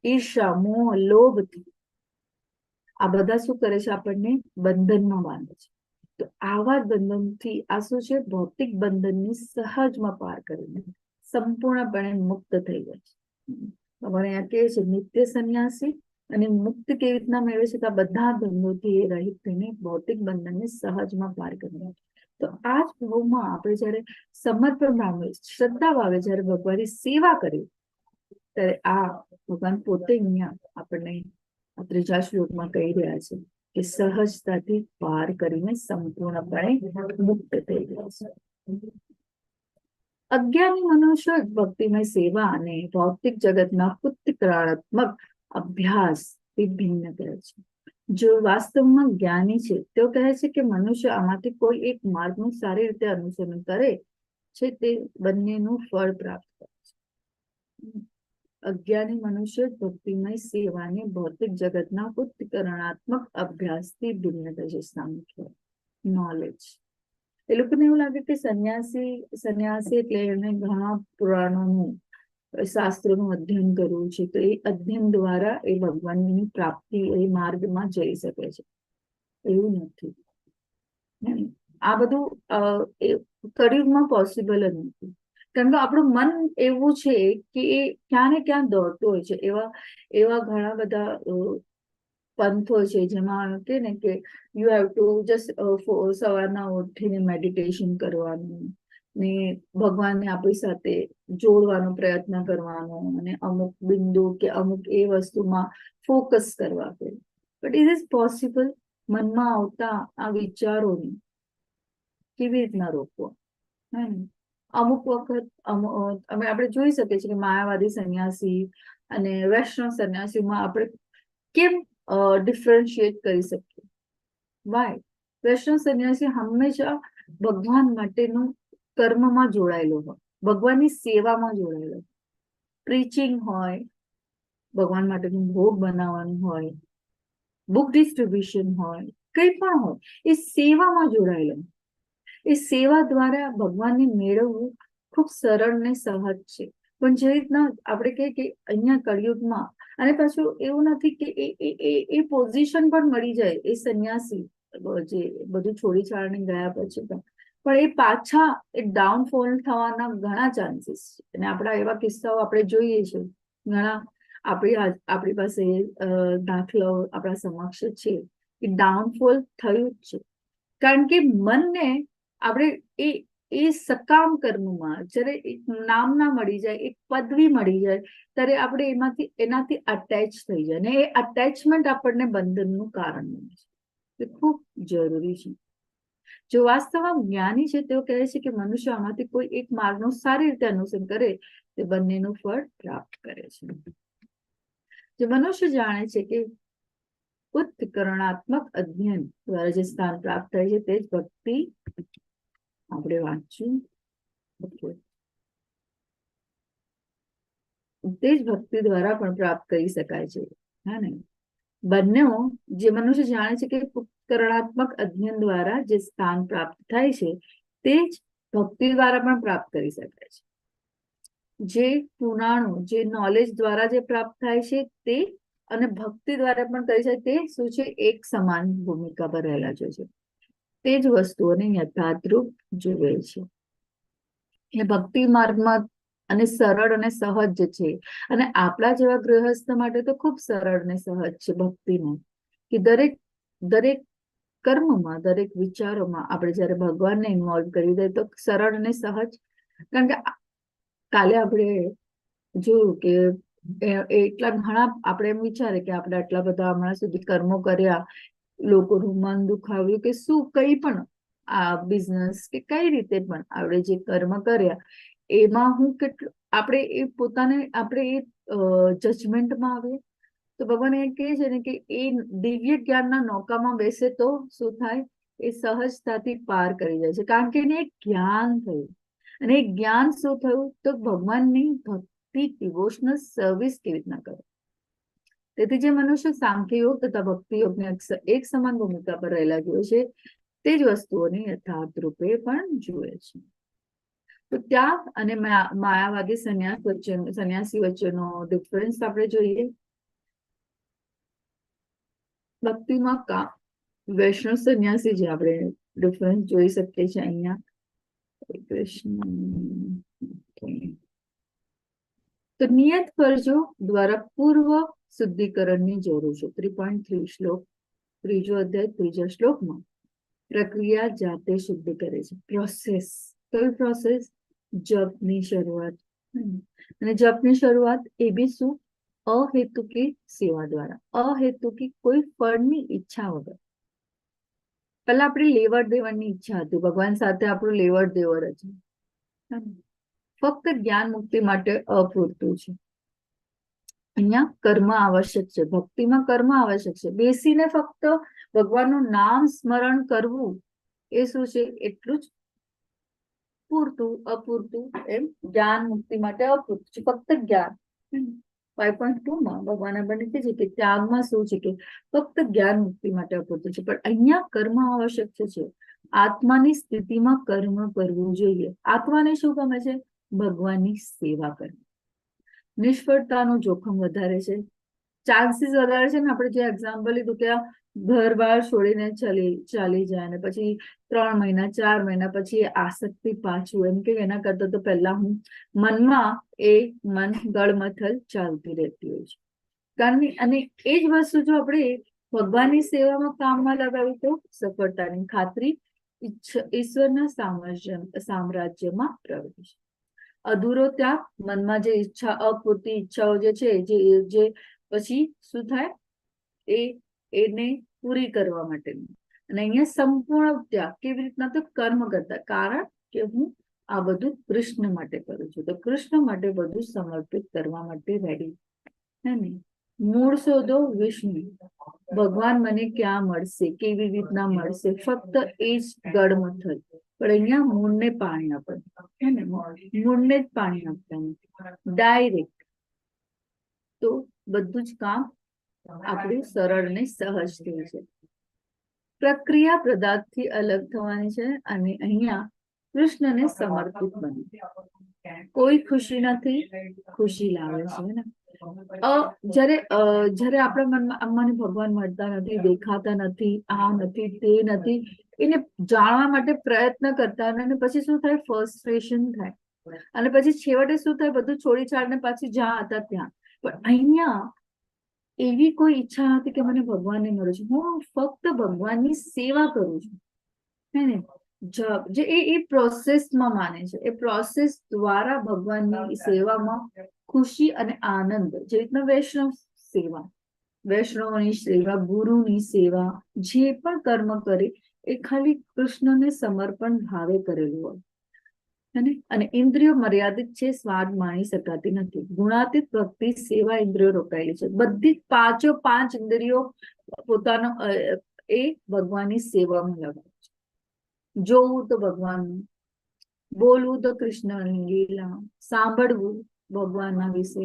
ઈર્ષા, મોહ, લોભથી આ બધા શું કરે છે આપણને બંધનમાં બાંધે છે. તો આવા બંધનથી આ શું છે ભૌતિક બંધનની સહજમાં પાર કરીને સંપૂર્ણપણે મુક્ત થઈ જાય છે. ભગવાન અહીંયા કહે છે નિત્ય સંન્યાસી અને મુક્ત કેવી રીતના મેળવે છે તો આ બધા બંધોથી એ રહિત થઈને ભૌતિક બંધનને સહજમાં પાર કરી. તો આ જ ભાવમાં આપણે જયારે સમર્પણ ભાવે, શ્રદ્ધા ભાવે જયારે ભગવાનની સેવા કરીએ ત્યારે આ ભગવાન પોતે અહીંયા આપણને ત્રીજા શ્લોકમાં કહી રહ્યા છે કે સહજતાથી પાર કરીને સંપૂર્ણપણે મુક્ત થઈ ગયા છે. અજ્ઞાની મનુષ્ય ભક્તિમય સેવા અને ભૌતિક જગતના પુત્તિકરણાત્મક અભ્યાસથી ભિન્ન કહે છે. જો વાસ્તવમાં જ્ઞાની છે તેઓ કહે છે કે મનુષ્ય આમાંથી કોઈ એક માર્ગનું સારી રીતે અનુસરણ કરે છે તે બંનેનું ફળ પ્રાપ્ત કરે છે. અજ્ઞાની મનુષ્ય ભક્તિમય સેવાને ભૌતિક જગતના પુત્તિકરણાત્મક અભ્યાસથી ભિન્ન કહે છે. સામુખ્ય નોલેજ એ લોકોને એવું લાગે કે સંન્યાસી એટલે એને ઘણા પુરાણોનું, શાસ્ત્રોનું અધ્યયન કરવું છે તો એ અધ્યયન દ્વારા એ ભગવાનની પ્રાપ્તિ એ માર્ગમાં જઈ શકે છે. એવું નથી. આ બધું કળિયુગમાં પોસિબલ જ નથી. કારણ કે આપણું મન એવું છે કે એ ક્યાં ને ક્યાં દોડતું હોય છે. એવા ઘણા બધા પંથો છે જેમાં કે ને કે યુ હેવ ટુ જસ્ટ સવારના ઉઠીને મેડિટેશન કરવાનું ને ભગવાનને આપણી સાથે જોડવાનો પ્રયત્ન કરવાનો અને અમુક બિંદુ કે અમુક એ વસ્તુમાં ફોકસ કરવા આપે. બટ ઇટ ઇઝ પોસિબલ મનમાં આવતા આ વિચારોને કેવી રીતના રોકવા? અમુક વખત આપણે જોઈ શકીએ છીએ કે માયાવાદી સંન્યાસી અને વૈષ્ણવ સંન્યાસીમાં આપણે કેમ ડિફરન્શિએટ કરી શકીએ? વાય? વૈષ્ણવ સંન્યાસી હંમેશા ભગવાન માટેનું કર્મમાં જોડાયેલો હોય, ભગવાનની સેવામાં જોડાયેલો, પ્રીચિંગ હોય, ભગવાન માટેનું ભોગ બનાવવાનું હોય, બુક ડિસ્ટ્રીબ્યુશન હોય, કંઈ પણ હોય, એ સેવામાં જોડાયેલો. એ સેવા દ્વારા ભગવાનને મેળવવું ખૂબ સરળ ને સહજ છે. પણ જે રીતના આપણે કહીએ કે અહીંયા કળિયુગમાં અને પાછું એવું નથી કે એ પોઝિશન પણ મળી જાય એ સંન્યાસી જે બધું છોડી છાડીને ગયા પછી પણ પણ એ પાછા એ ડાઉનફોલ થવાના ઘણા ચાન્સીસ છે, અને આપણા એવા કિસ્સાઓ આપણે જોઈએ છે ઘણા. આપણી પાસે દાખલાઓ આપણા સમક્ષ છે કે ડાઉનફોલ થયું જ છે, કારણ કે મનને આપણે એ સકામ કર્મમાં જ્યારે એક નામ ના મળી જાય, એક પદવી મળી જાય, ત્યારે આપણે એનાથી અટેચ થઈ જાય, ને એ અટેચમેન્ટ આપણને બંધનનું કારણ બને છે. એ ખૂબ જરૂરી છે. જો વાસ્તવમાં જ્ઞાની છે તેઓ કહે છે કે મનુષ્ય આમાંથી કોઈ એક માર્ગનું સારી રીતે અનુસરણ કરે તે બંનેનું ફળ પ્રાપ્ત કરે છે. જે મનુષ્ય જાણે છે કે ઉત્કરણાત્મક અધ્યયન દ્વારા જે સ્થાન પ્રાપ્ત થાય છે તે જ ભક્તિ, આપણે વાંચ્યું, તે જ ભક્તિ દ્વારા પણ પ્રાપ્ત કરી શકાય છે. હા ને, બંને જે મનુષ્ય જાણે છે કે ઉપકરણાત્મક અધ્યયન દ્વારા જે સ્થાન પ્રાપ્ત થાય છે તે જ ભક્તિ દ્વારા પણ પ્રાપ્ત કરી શકાય છે. જે પુરાણો જે નોલેજ દ્વારા જે પ્રાપ્ત થાય છે તે અને ભક્તિ દ્વારા પણ કરી શકાય, તે શું છે? એક સમાન ભૂમિકા પર રહેલા છે. તે જ વસ્તુઓને યથાર્થરૂપ જોવે છે. એ ભક્તિ માર્ગમાં અને સરળ અને સહજ છે, અને આપણા જેવા ગૃહસ્થ માટે તો ખૂબ સરળ અને સહજ છે ભક્તિનો, કે દરેક કર્મમાં, દરેક વિચારોમાં આપણે જયારે ભગવાનને ઇન્વોલ્વ કરી દઈએ તો સરળ અને સહજ. કારણ કે કાલે આપણે જોયું કે એટલા ઘણા આપણે એમ વિચારે કે આપણે આટલા બધા હમણાં સુધી કર્મો કર્યા, લોકોનું મન દુખાવ્યું કે શું, કઈ પણ આ બિઝનેસ કે કઈ રીતે પણ આપણે જે કર્મ કર્યા એમાં હું કેટલું આપણે એ પોતાને આપણે એ જજમેન્ટમાં આવીએ તો ભગવાન એ કહે છે ને કે એ દિવ્ય જ્ઞાનના નૌકામાં બેસે તો શું થાય? એ સહજતાથી પાર કરી જાય છે, કારણ કે એને એક જ્ઞાન થયું. અને એ જ્ઞાન શું થયું? તો ભગવાનની ભક્તિ, ડિવોશનલ સર્વિસ કેવી રીતના કરે. તેથી જે મનુષ્ય સાંખ્ય યોગ તથા ભક્તિ યોગની એક સમાન ભૂમિકા પર રહેલા જુએ છે તે જ વસ્તુઓને યથાર્થ રૂપે પણ જુએ છે. તો ત્યાગ અને માયાવાદી સંન્યાસી વચ્ચેનો ડિફરન્સ આપણે જોઈએ. ભક્તિમાં વૈષ્ણવ સંન્યાસી જે આપણે ડિફરન્સ જોઈ શકીએ છીએ અહીંયા. તો નિયત ફરજો દ્વારા પૂર્વ શુદ્ધિકરણની જરૂર છે. 3.3 શ્લોક, ત્રીજો અધ્યાય, ત્રીજા શ્લોકમાં પ્રક્રિયા જાતે શુદ્ધ કરે છે. પ્રોસેસ, કઈ પ્રોસેસ? જપની શરૂઆત. અને જપની શરૂઆત એ બી શું? અહેતુકી સેવા દ્વારા, અહેતુકી કોઈ ફળની ઈચ્છા વગર. પેલા આપણી લેવડ દેવડની ઈચ્છા હતી, ભગવાન સાથે આપણું લેવડ દેવડ હતું, ફક્ત જ્ઞાન મુક્તિ માટે અપૂરતું છે. અહીંયા કર્મ આવશ્યક છે, ભક્તિમાં કર્મ આવશ્યક છે. બેસીને ફક્ત ભગવાનનું નામ સ્મરણ કરવું એ શું છે? એટલું જ પૂરતું, અપૂરતું, એમ જ્ઞાન મુક્તિ માટે અપૂરતું છે, ફક્ત જ્ઞાન. 5.2 ભગવાન આપણને કહે છે કે ત્યાગમાં શું છે કે ફક્ત જ્ઞાન મુક્તિ માટે અપૂરતું છે. પણ અહીંયા કર્મ આવશ્યક છે. આત્માની સ્થિતિમાં કર્મ કરવું જોઈએ. આત્માને શું ગમે છે? ભગવાનની સેવા કરવી. નિષ્ફળતાનું જોખમ વધારે છે, ચાન્સીસ વધારે છે ને. આપણે જે એક્ઝામ્પલ લીધું કે ઘર બહાર છોડીને ચાલી જાય ને પછી 3 મહિના 4 મહિના પછી આસક્તિ પાછું, એમ કે એના કરતા તો પહેલા હું મનમાં મન ગળમથલ ચાલતી રહેતી હોય છે. કારણ અને એ જ વસ્તુ જો આપણે ભગવાનની સેવામાં કામમાં લગાવી તો સફળતાની ખાતરી ઈશ્વરના સામ્રાજ્યમાં પ્રવેશ. અધૂરો ત્યાગ, મનમાં જે ઈચ્છા, અપૂરતી ઈચ્છાઓ જે છે જે પછી શું થાય? એને પૂરી કરવા માટેની. અને અહીંયા સંપૂર્ણ ત્યાગ કેવી રીતના? તો કર્મ કરતા, કારણ કે હું આ બધું કૃષ્ણ માટે કરું છું, તો કૃષ્ણ માટે બધું સમર્પિત કરવા માટે રેડી. હે ને? મૂળ શોધો વિષ્ણુ. ભગવાન મને ક્યાં મળશે, કેવી રીતના મળશે? ફક્ત એ જ ગળમથલ. પણ અહીંયા મૂળને પાણી આપવાનું, હે ને? મૂળને જ પાણી આપવાનું ડાયરેક્ટ, તો બધું જ કામ આપણું સરળ ને સહજ થઈ છે. પ્રક્રિયા પદાર્થથી અલગ થવાની છે, અને અહીંયા કૃષ્ણને સમર્પિત બને. કોઈ ખુશી નથી, ખુશી લાવે છે ને. જ્યારે આપણા મનમાં મને ભગવાન મળતા નથી, દેખાતા નથી, આ નથી, તે નથી, એને જાણવા માટે પ્રયત્ન કરતા અને પછી શું થાય, ફ્રસ્ટ્રેશન થાય, અને પછી છેવટે શું થાય, બધું છોડી છાડીને પાછી જ્યાં હતા ત્યાં. પણ અહીંયા એવી કોઈ ઈચ્છા નથી કે મને ભગવાનને મળે છે, હું ફક્ત ભગવાનની સેવા કરું છું, હે ને. જે એ પ્રોસેસમાં માને છે, એ પ્રોસેસ દ્વારા ભગવાનની સેવામાં ખુશી અને આનંદ, જે રીતના વૈષ્ણવ સેવા, વૈષ્ણવની સેવા, ગુરુની સેવા, જે પણ કર્મ કરે એ ખાલી કૃષ્ણને સમર્પણ ભાવે કરેલું હોય. અને ઇન્દ્રિયો મર્યાદિત છે, સ્વાદ માણી શકાતી નથી. ગુણાતીત ભક્તિ સેવા ઇન્દ્રિયો રોકાયેલી છે. બધી જ પાંચ ઇન્દ્રિયો પોતાનો એ ભગવાનની સેવામાં લગાવે છે. જોવું તો ભગવાનનું, બોલવું તો કૃષ્ણની લીલા, સાંભળવું ભગવાનના વિશે,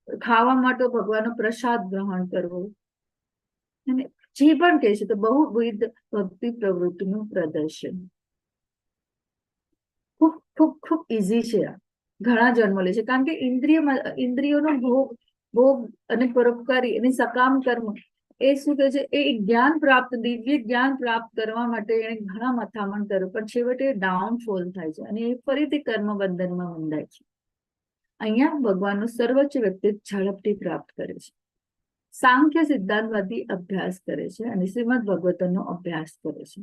ખાવા માટે ભગવાનનો પ્રસાદ ગ્રહણ કરવો, અને જે પણ કહે છે તો બહુવિધ ભક્તિ પ્રવૃત્તિનું પ્રદર્શન. ખૂબ ખૂબ ખૂબ ઇઝી છે આ, ઘણા જન્મ લે છે, કારણ કે ઇન્દ્રિયોનો ભોગ અને પરોપકારી અને સકામ કર્મ એ શું કહે છે, એ જ્ઞાન પ્રાપ્ત, દિવ્ય જ્ઞાન પ્રાપ્ત કરવા માટે એને ઘણા મથામણ કર્યું, પણ છેવટે ડાઉનફોલ થાય છે અને એ ફરીથી કર્મ બંધનમાં બંધાય છે. અહીંયા ભગવાનનું સર્વોચ્ચ વ્યક્તિ ઝડપથી પ્રાપ્ત કરે છે. સાંખ્ય સિદ્ધાંતવાદી અભ્યાસ કરે છે અને શ્રીમદ ભગવતનો અભ્યાસ કરે છે.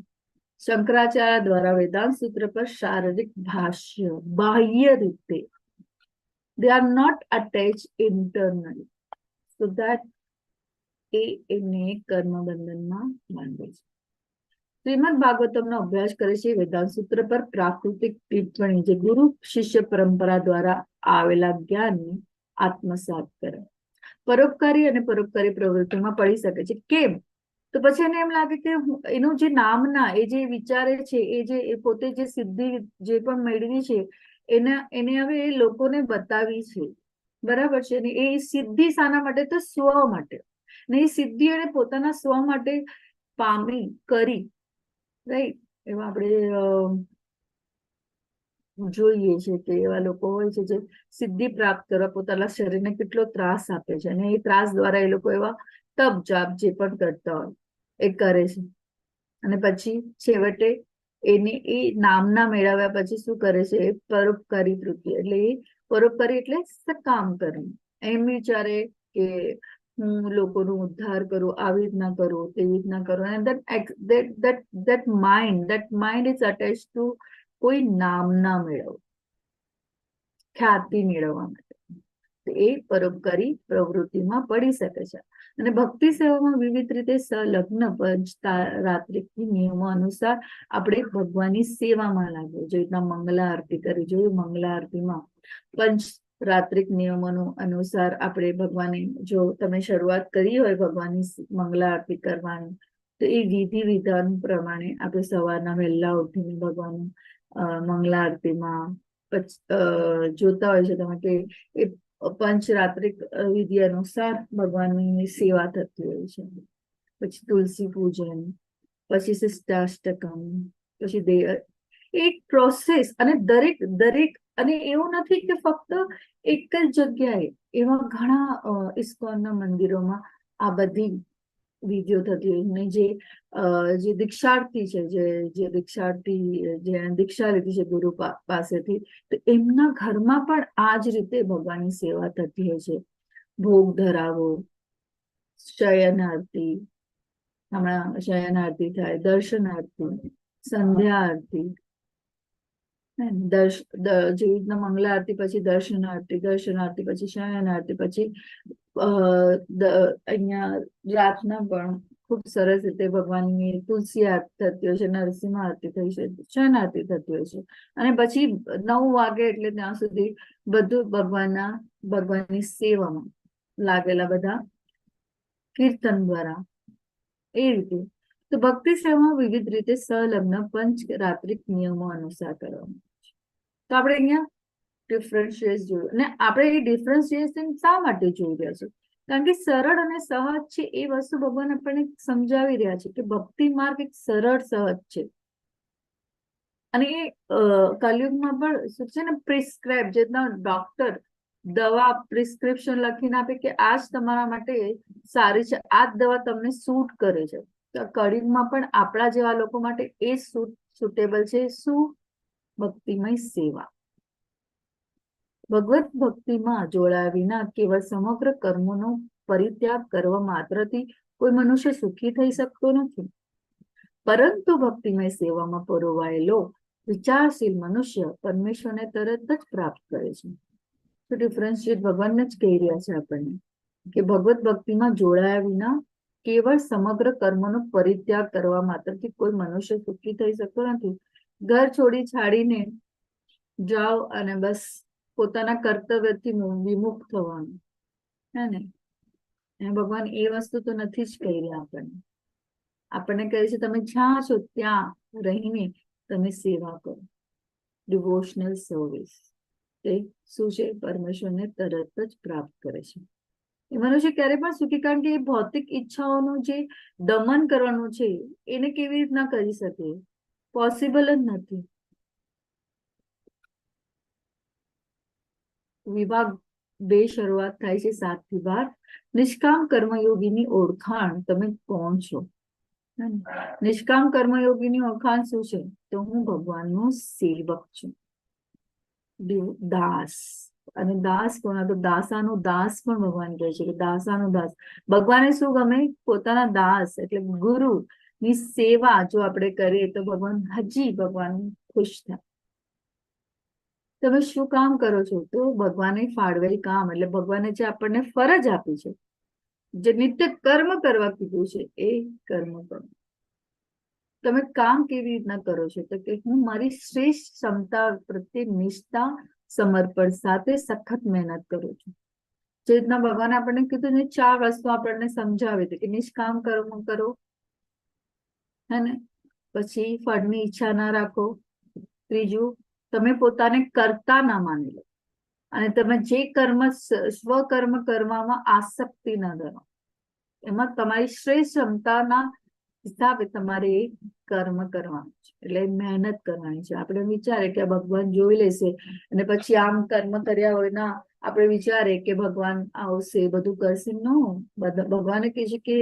શંકરાચાર્ય દ્વારા વેદાંત સૂત્ર પર શારીરિક ભાષ્ય, બાહ્ય રીતે, they are not attached internally, so that એને કર્મબંધનમાં બાંધે છે. શ્રીમદ ભાગવતમનો અભ્યાસ કરે છે વેદાંત સૂત્ર પર પ્રાકૃતિક ટિપ્પણી, જે ગુરુ શિષ્ય પરંપરા દ્વારા આવેલા જ્ઞાનને આત્મસાત કરે. પરોપકારી અને પરોપકારી પ્રવૃત્તિમાં પડી શકે છે. કેમ? તો પછી એને એમ લાગે કે એનું જે નામના, એ જે વિચારે છે, એ પોતે જે સિદ્ધિ જે પણ મેળવી છે એને હવે એ લોકોને બતાવી છે, બરાબર છે ને. એ સિદ્ધિ શાના માટે? તો સ્વ માટે. ને એ સિદ્ધિ એને પોતાના સ્વ માટે પામી કરી, રાઈટ. એમાં આપણે જોઈએ છે કે એવા લોકો હોય છે જે સિદ્ધિ પ્રાપ્ત કરવા પોતાના શરીરને કેટલો ત્રાસ આપે છે, અને એ ત્રાસ દ્વારા એ લોકો એવા તપ જાપ જે પણ કરતા હોય એ કરે છે, અને પછી છેવટે એને એ નામના મેળવ્યા પછી શું કરે છે, એ પરોપકારી વૃત્તિ. એટલે એ પરોપકારી એટલે સકામ કર્મ. એમ વિચારે કે હું લોકોનો ઉદ્ધાર કરું, આવી રીતના કરું, તેવી રીતના કરું, and that mind is attached to કોઈ નામના મેળવવું, ખ્યાતિ મેળવવા માટે. એ પરોપકારી પ્રવૃત્તિમાં પડી શકે છે. અને ભક્તિ સેવામાં વિવિધ રીતે સંલગ્ન રાત્રિકની નિયમો અનુસાર આપણે ભગવાનની સેવામાં લાગવું. જે રીતના મંગલા આરતી કરી, જોયું, મંગલા આરતીમાં પંચ રાત્રિક નિયમોનું અનુસાર આપણે ભગવાનની, જો તમે શરૂઆત કરી હોય ભગવાનની મંગલા આરતી કરવાની, તો એ વિધિ વિધાન પ્રમાણે આપણે સવારના વહેલા ઉઠીને ભગવાનનું મંગલા આરતીમાં જોતા હોય છે તમે કે એ પંચરાત્રિક વિધિ અનુસાર ભગવાનની સેવા થતી હોય છે. પછી તુલસી પૂજન, પછી શિષ્ટાષ્ટકમ, પછી એક પ્રોસેસ. અને દરેક અને એવું નથી કે ફક્ત એક જ જગ્યાએ, એવા ઘણા ઇસ્કોનના મંદિરોમાં આ બધી વિધિઓ થતી હોય. ને જે દીક્ષાર્થી છે, જે દીક્ષા લીધી છે ગુરુ પાસેથી, તો એમના ઘરમાં પણ આ જ રીતે ભગવાનની સેવા થતી હોય છે. ભોગ ધરાવો, શયન આરતી, હમણાં શયન આરતી થાય, દર્શન આરતી, સંધ્યા આરતી, જે રીતના મંગલા આરતી પછી દર્શન આરતી, દર્શન આરતી પછી શયન આરતી, પછી અહીંયા રાતના પણ ખૂબ સરસ રીતે ભગવાનની તુલસી આરતી થતી હોય છે, નરસિંહ આરતી થઈ છે, શયન આરતી થતી હોય છે. અને પછી 9 વાગે એટલે ત્યાં સુધી બધું ભગવાનની સેવામાં લાગેલા બધા કીર્તન દ્વારા, એ રીતે. તો ભક્તિ સેવામાં વિવિધ રીતે સંલગ્ન પંચ રાત્રિક નિયમો અનુસાર કરવામાં. તો આપણે અહીંયા ડિફરન્શિએશન જોયું, અને આપણે એ ડિફરન્શિએશન શા માટે જોઈ રહ્યા છે? કારણ કે સરળ અને સહજ છે એ વસ્તુ ભગવાન આપણને સમજાવી રહ્યા છે કે ભક્તિ માર્ગ એક સરળ સહજ છે. અને એ કલયુગમાં પણ શું છે ને, પ્રિસ્ક્રાઇબ, જેટલા ડોક્ટર દવા પ્રિસ્ક્રિપ્શન લખીને આપે કે આ જ તમારા માટે સારી છે, આ જ દવા તમને સૂટ કરે છે. તો કળિયુગમાં પણ આપણા જેવા લોકો માટે એ સુટેબલ છે. શું? ભક્તિમય સેવા. ભગવત ભક્તિમાં જોડાયા વિના કેવળ સમગ્ર કર્મોનો પરિત્યાગ કરવા માત્રથી કોઈ મનુષ્ય સુખી થઈ શકતો નથી, પરંતુ ભક્તિમય સેવામાં પરોવાયેલો વિચારશીલ મનુષ્ય પરમેશ્વરને તરત જ પ્રાપ્ત કરે છે. તો ડિફરન્શિએટ ભગવાન જ કહી રહ્યા છે આપણને કે ભગવત ભક્તિમાં જોડાયા વિના કેવળ સમગ્ર કર્મનો પરિત્યાગ કરવા માત્રથી કોઈ મનુષ્ય સુખી થઈ શકતો નથી. ઘર છોડી છાડીને જાઓ અને બસ પોતાના કર્તવ્યથી વિમુખ થવાનું, હે ને? ભગવાન એ વસ્તુ તો નથી જ કહી રહ્યા આપણને. આપણને કહે છે તમે જ્યાં છો ત્યાં રહીને તમે સેવા કરો, ડિવોશનલ સર્વિસ. તે શું છે? પરમેશ્વરને તરત જ પ્રાપ્ત કરે છે. એ મનુષ્ય ક્યારે પણ સુખી, કારણ કે એ ભૌતિક ઈચ્છાઓનું જે દમન કરવાનું છે એને કેવી રીતના કરી શકે? પોસિબલ જ નથી. વિભાગ 2 શરૂઆત થાય છે 7 થી 12. નિષ્કામ કર્મયોગીની ઓળખાણ. તમે કોણ છો? નિષ્કામ કર્મયોગીની ઓળખાણ શું છે? તો હું ભગવાનનો સેવક છું, દાસ. અને દાસ કોના? તો દાસાનો દાસ પણ ભગવાન કહે છે કે દાસાનો દાસ. ભગવાને શું ગમે? પોતાના દાસ એટલે ગુરુ ની સેવા જો આપણે કરીએ તો ભગવાન ખુશ થાય. તમે શું કામ કરો છો? તો ભગવાને ફાળવેલ કામ, એટલે ભગવાને જે આપણને ફરજ આપી છે, જે નિત્ય કર્મ કરવા કીધું છે, એ કર્મ કરો. તમે કામ કેવી રીતના કરો છો? તો કે હું મારી શ્રેષ્ઠ ક્ષમતા પ્રત્યે નિષ્ઠા સમર્પણ સાથે સખત મહેનત કરું છું. જે રીતના ભગવાને આપણને કીધું ને 4 વસ્તુ આપણને સમજાવી હતી કે નિષ્કામ કર્મ કરો, હે ને? પછી ફળની ઈચ્છા ના રાખો. ત્રીજું, તમે પોતાને કરતા ના માની લો, અને તમે જે સ્વકર્મ કરવામાં આસક્તિ ના ધરો. એમાં તમારી શ્રેષ્ઠ ક્ષમતાના હિસાબે તમારે એ કર્મ કરવાનું છે, એટલે મહેનત કરવાની છે. આપણે વિચારે કે ભગવાન જોઈ લેશે અને પછી આમ કર્મ કર્યા હોય ના, આપણે વિચારે કે ભગવાન આવશે બધું કરશે. નો, ભગવાને કહે છે કે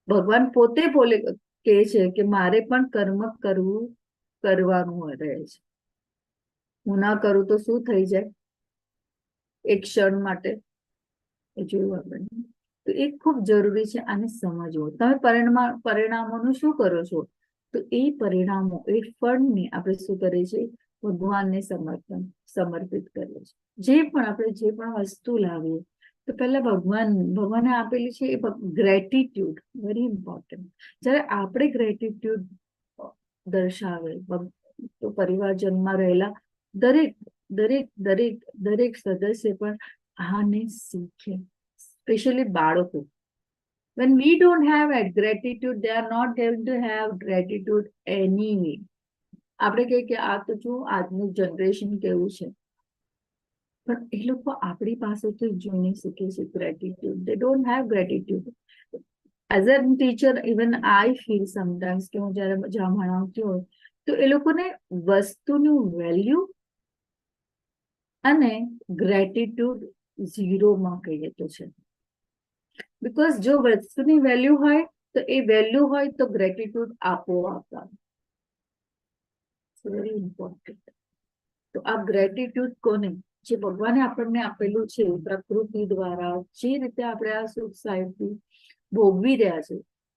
ભગવાન પોતે કહે છે કે મારે પણ કર્મ કરવાનું રહે છે. હું ના કરું તો શું થઈ જાય? એક ક્ષણ માટે એ જોયું આપણને. તો એ ખૂબ જરૂરી છે આને સમજવું. તમે પરિણામોનું શું કરો છો? તો એ પરિણામો, એ ફળને આપણે શું કરીએ છીએ? ભગવાનને સમર્પિત કરીએ છીએ. જે પણ વસ્તુ લાવીએ તો પહેલા ભગવાને આપેલી છે એ ગ્રેટિટ્યુડ, વેરી ઇમ્પોર્ટન્ટ. જ્યારે આપણે ગ્રેટિટ્યુડ દર્શાવે તો પરિવારજનમાં રહેલા દરેક સદસ્ય પણ આને શીખે, સ્પેશિયલી બાળકો. When we don't have a gratitude, they are not able to have gratitude anyway. આપણે કહીએ કે આ તો જો આજનું જનરેશન કેવું છે, પણ એ લોકો આપણી પાસેથી જોઈને શીખે છે gratitude. They don't have gratitude. As a teacher, even I feel sometimes કે હું જ્યારે જ્યાં ભણાવતી હોય તો એ લોકોને વસ્તુનું વેલ્યુ અને ગ્રેટિટ્યુડ 0માં કહીએ તો છે. બીકોઝ જો વસ્તુની વેલ્યુ હોય તો એ વેલ્યુ હોય તો ગ્રેટિટ્યુડ આપોઆપ આવે. Very important. તો આ ગ્રેટિટ્યુડ કોને? જે ભગવાને આપણને આપેલું છે પ્રકૃતિ દ્વારા, જે રીતે આપણે આ સુખ શાંતિ ભોગવી રહ્યા છે.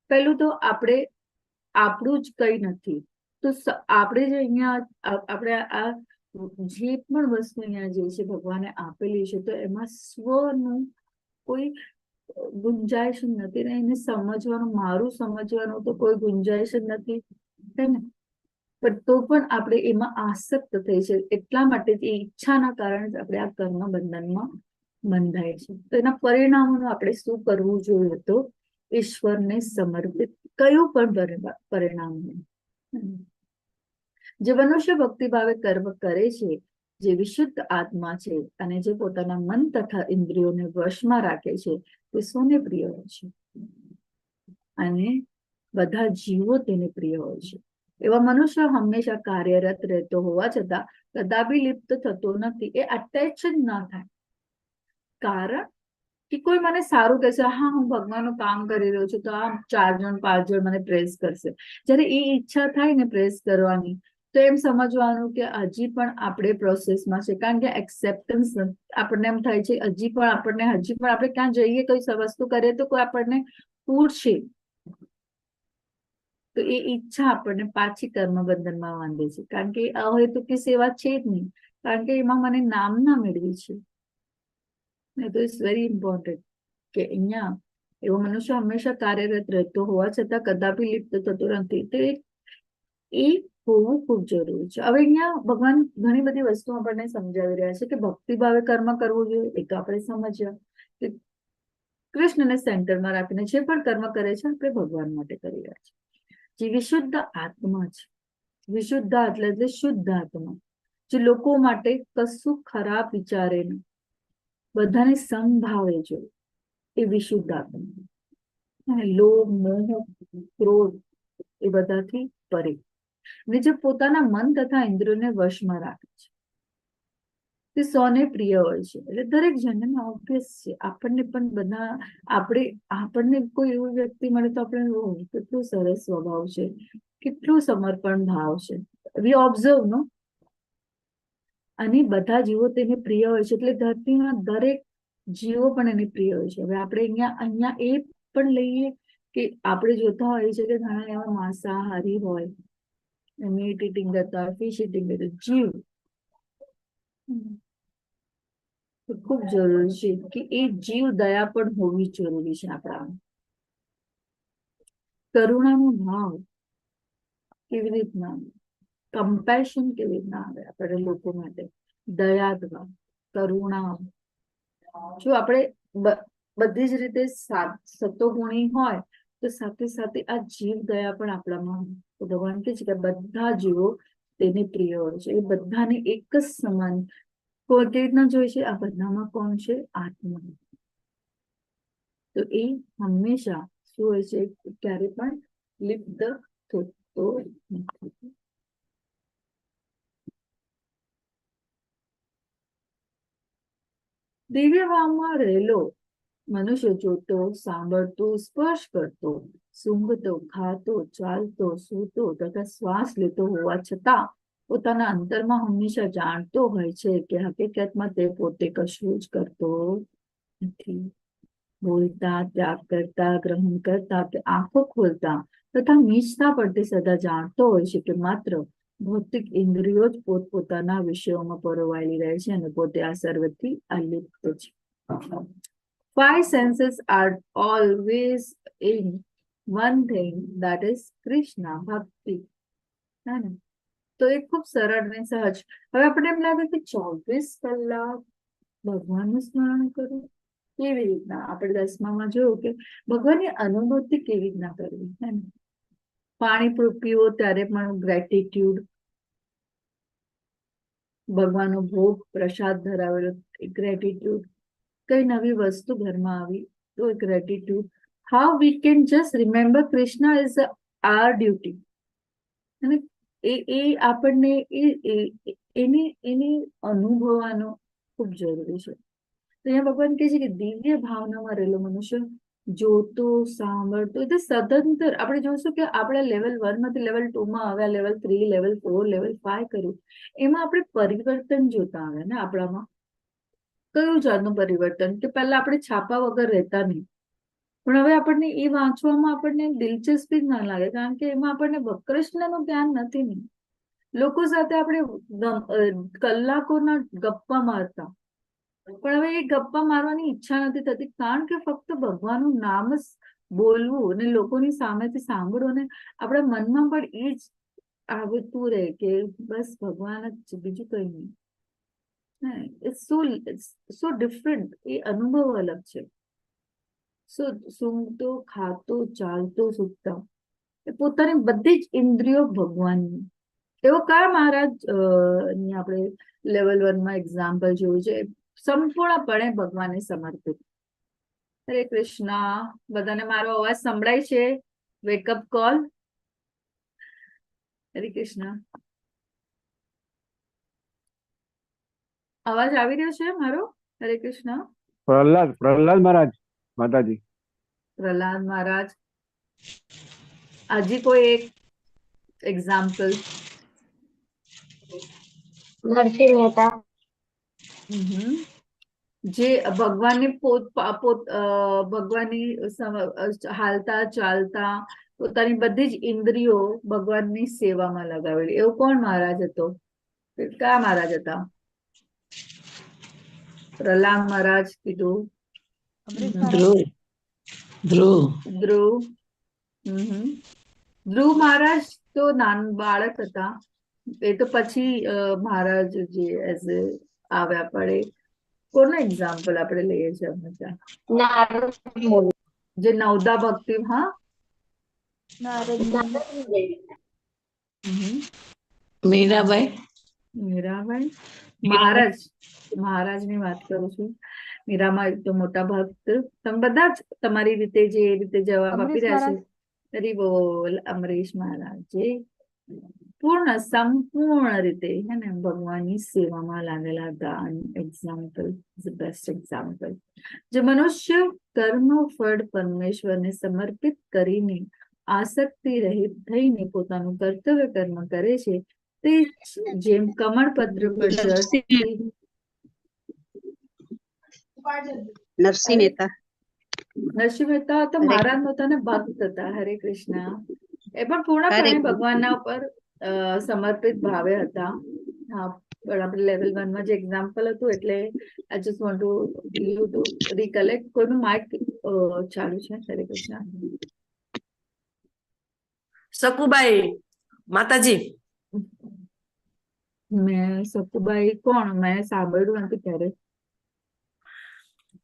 પહેલું તો આપણું જ કઈ નથી, તો આપણે જે અહીંયા આપણે આ જે પણ વસ્તુ અહીંયા જે છે ભગવાને આપેલી છે, તો એમાં સ્વનું કોઈ ગુંજાઈશ નથી ને. એને સમજવાનું, મારું સમજવાનું તો કોઈ ગુંજાઈશ જ નથી, હે ને? પણ તો પણ આપણે એમાં આસક્ત થઈ છે. એટલા માટે એ ઈચ્છાના કારણે આપણે આ કર્મ બંધનમાં બંધાય છે. તો એના પરિણામોનું આપણે શું કરવું જોઈએ? તો ઈશ્વરને સમર્પિત કયું પણ પરિણામ નહીં. જે મનુષ્ય ભક્તિભાવે કર્મ કરે છે, જે વિશુદ્ધ આત્મા છે અને જે પોતાના મન તથા ઇન્દ્રિયોને વશમાં રાખે છે, તે સોને પ્રિય હોય છે અને બધા જીવો તેને પ્રિય હોય છે. એવા મનુષ્ય હંમેશા કાર્યરત રહેતો હોવા છતાં કદાપી લિપ્ત થતો નથી. એ અટેચ જ ના થાય. કારણ કે કોઈ મને સારું કહેશે, હા હું ભગવાનનું કામ કરી રહ્યો છું તો આ 4 જણ 5 જણ મને પ્રેસ કરશે. જ્યારે એ ઈચ્છા થાય ને પ્રેસ કરવાની, તો એમ સમજવાનું કે હજી પણ આપણે પ્રોસેસમાં છે. કારણ કે એક્સેપ્ટન્સ આપણને એમ થાય છે હજી પણ આપણે ક્યાં જઈએ કોઈ વસ્તુ કરીએ તો કોઈ આપણને પૂછશે, તો એ ઈચ્છા આપણને પાછી કર્મ બંધનમાં બાંધે છે. કારણ કે અહેતુકી સેવા છે જ નહીં, કારણ કે એમાં મને નામ ના મેળવી છે. તો ઇટ્સ વેરી ઇમ્પોર્ટન્ટ કે અહીંયા એવો મનુષ્ય હંમેશા કાર્યરત રહેતો હોવા છતાં કદાપી લિપ્ત થતો નથી. તો એ હોવું ખૂબ જરૂરી છે. હવે અહીંયા ભગવાન ઘણી બધી વસ્તુ આપણને સમજાવી રહ્યા છે કે ભક્તિભાવે કર્મ કરવું જોઈએ. એ તો આપણે સમજ્યા કે કૃષ્ણને સેન્ટરમાં રાખીને જે પણ કર્મ કરે છે આપણે ભગવાન માટે કરી રહ્યા છે. જે વિશુદ્ધ આત્મા છે, વિશુદ્ધ એટલે શુદ્ધ આત્મા, જે લોકો માટે કશું ખરાબ વિચારે નહીં, બધાને સમભાવે જોઈએ, એ વિશુદ્ધ આત્મા. અને લોભ, મોહ, ક્રોધ એ બધાથી પરે, અને જે પોતાના મન તથા ઇન્દ્રિયોને વશમાં રાખે છે, તે સૌને પ્રિય હોય છે. એટલે દરેક જણને ઓબ્વિયસ છે, આપણને પણ બધા આપણને કોઈ એવું વ્યક્તિ મળે તો આપણે કેટલું સરસ સ્વભાવ છે, કેટલું સમર્પણ ભાવ છે, વી ઓબ્ઝર્વ નો. અને બધા જીવો તેને પ્રિય હોય છે. એટલે ધરતીમાં દરેક જીવો પણ એને પ્રિય હોય છે. હવે આપણે અહીંયા એ પણ લઈએ કે આપણે જોતા હોઈએ છીએ કે ઘણા એવા માંસાહારી હોય, મીટ ઇટિંગ કરતા હોય, ફિશ ઇટિંગ કરતા જીવ, ખૂબ જરૂરી છે કે એ જીવ દયા પણ હોવી જરૂરી છે. આપણા કરુણાનો ભાવ કેવી રીતના, કમ્પેશન કેવી રીતના આવે આપણે લોકો માટે, દયા દ્વારા, કરુણા. જો આપણે બધી જ રીતે સતોગુણી હોય તો સાથે સાથે આ જીવ દયા પણ આપણામાં હોય. તો ભગવાન કહે છે કે બધા જીવો તેને પ્રિય હોય છે. એ બધાને એક જ સમાન કેવી રીતના જોઈ છે, આ બધામાં કોણ છે? આત્મા. તો એ હંમેશા શું હોય છે? ક્યારે પણ લિપ્ત થતો નથી. દિવ્ય ભાવમાં રહેલો મનુષ્ય જોતો, સાંભળતો, સ્પર્શ કરતો, સૂંઘતો, ખાતો, ચાલતો, સૂતો તથા શ્વાસ લેતો હોવા છતાં પોતાના અંતરમાં હંમેશા જાણતો હોય છે કે હકીકતમાં તે પોતે કશું જ કરતો નથી. બોલતા, ત્યાગ કરતા, ગ્રહણ કરતા, આંખો ખોલતા તથા મીચતા પણ તે સદા જાણતો હોય છે કે માત્ર ભૌતિક ઇન્દ્રિયો જ પોતપોતાના વિષયોમાં પરોવાયેલી રહે છે અને પોતે આ સર્વથી અલિપ્ત છે. 5 senses are always in one thing, that is Krishna Bhakti. તો એ ખૂબ સરળ ને સહજ. હવે આપણે એમ લાગે કે 24 કલાક ભગવાનનું સ્મરણ કરવું કેવી રીતના? આપણે 10મામાં જોયું કે ભગવાનની અનુભૂતિ કેવી રીતના કરવી, હે ને? પાણી પીવો ત્યારે પણ ગ્રેટિટ્યુડ, ભગવાનનો ભોગ પ્રસાદ ધરાવેલો ગ્રેટિટ્યુડ, કઈ નવી વસ્તુ ઘરમાં આવી તો gratitude. How we can just remember Krishna is our duty. અને એ આપણને એને અનુભવવાનો ખૂબ જરૂરી છે. તો અહીંયા ભગવાન કહે છે કે દિવ્ય ભાવનામાં રહેલો મનુષ્ય જોતો, સાંભળતો, એટલે સદંતર આપણે જોશું કે આપણે લેવલ 1 માંથી લેવલ 2માં આવ્યા, લેવલ 3, લેવલ 4, લેવલ 5 કર્યું. એમાં આપણે પરિવર્તન જોતા આવ્યા ને આપણામાં. કયું જાતનું પરિવર્તન? કે પહેલા આપણે છાપા વગર રહેતા નહીં, પણ હવે આપણને એ વાંચવામાં આપણને દિલચસ્પી જ ના લાગે, કારણ કે એમાં આપણને કૃષ્ણનું જ્ઞાન નથી ને. લોકો સાથે આપણે કલાકોના ગપ્પા મારતા, પણ હવે એ ગપ્પા મારવાની ઈચ્છા નથી થતી, કારણ કે ફક્ત ભગવાનનું નામ જ બોલવું અને લોકોની સામેથી સાંભળવું, અને આપણા મનમાં પણ એ જ આવતું રહે કે બસ ભગવાન જ, બીજું કઈ નહીં. It's so different. એ અનુભવ અલગ છે. સૂંઘતો, ખાતો, ચાલતો, સૂકતા, એ પોતાની બધી જ ઇન્દ્રિયો ભગવાનની. એવો કયા મહારાજ આપણે લેવલ 1માં એક્ઝામ્પલ જોયું છે સંપૂર્ણપણે ભગવાનને સમર્પિત? હરે કૃષ્ણ. બધાને મારો અવાજ સંભળાય છે? Wake up call. હરે કૃષ્ણ. અવાજ આવી રહ્યો છે મારો? હરે કૃષ્ણ. પ્રહલાદ મહારાજ માતાજી. પ્રહલાદ મહારાજ. હજી કોઈ એક એક્ઝામ્પલ? નરસિંહ મહેતા. જે ભગવાનની ભગવાનની હાલતા ચાલતા પોતાની બધી જ ઇન્દ્રિયો ભગવાનની સેવામાં લગાવેલી, એવું કોણ મહારાજ હતો? કયા મહારાજ હતા? પ્રહલાદ મહારાજ કીધું. ધ્રુવ. ધ્રુવ. ધ્રુવ મહારાજ તો નાનું બાળક હતા, એ તો પછી મહારાજ જે એઝ આવ્યા પડે. કોનું એક્ઝામ્પલ આપણે લઈએ છીએ હંમેશા? નારદ મુનિ. જે નવદા ભક્તિ. હા, મીરાબાઈ. મીરાબાઈ. મહારાજની વાત કરું છું. મીરામાં એક તો મોટા ભક્ત. તમે બધા જ તમારી રીતે જે રીતે જવાબ આપી રહ્યા છે. હરી બોલ. અમરીશ મહારાજ જે સંપૂર્ણ રીતે હે ને ભગવાનની સેવામાં લાગેલા હતા. Example, best example. જે મનુષ્ય કર્મ ફળ પરમેશ્વરને સમર્પિત કરીને આસક્તિ રહિત થઈને પોતાનું કર્તવ્ય કર્મ કરે છે, તે જેમ કમળપત્ર પર જળથી. નરસિંહ મહેતા. નરસિંહ મહેતા તો મહારાજ પોતાના ભક્ત હતા. હરે કૃષ્ણ. એ પણ પૂર્ણપણે ભગવાનના ઉપર સમર્પિત ભાવે હતા. હા, પણ આપણે લેવલ 1 માં જે એક્ઝામ્પલ હતું, એટલે I just want to you to recollect. કોઈનું માઇક ચાલુ છે? હરે કૃષ્ણ. સકુબાઈ માતાજી. મેં સકુબાઈ કોણ? મેં સાંભળ્યું નથી ત્યારે.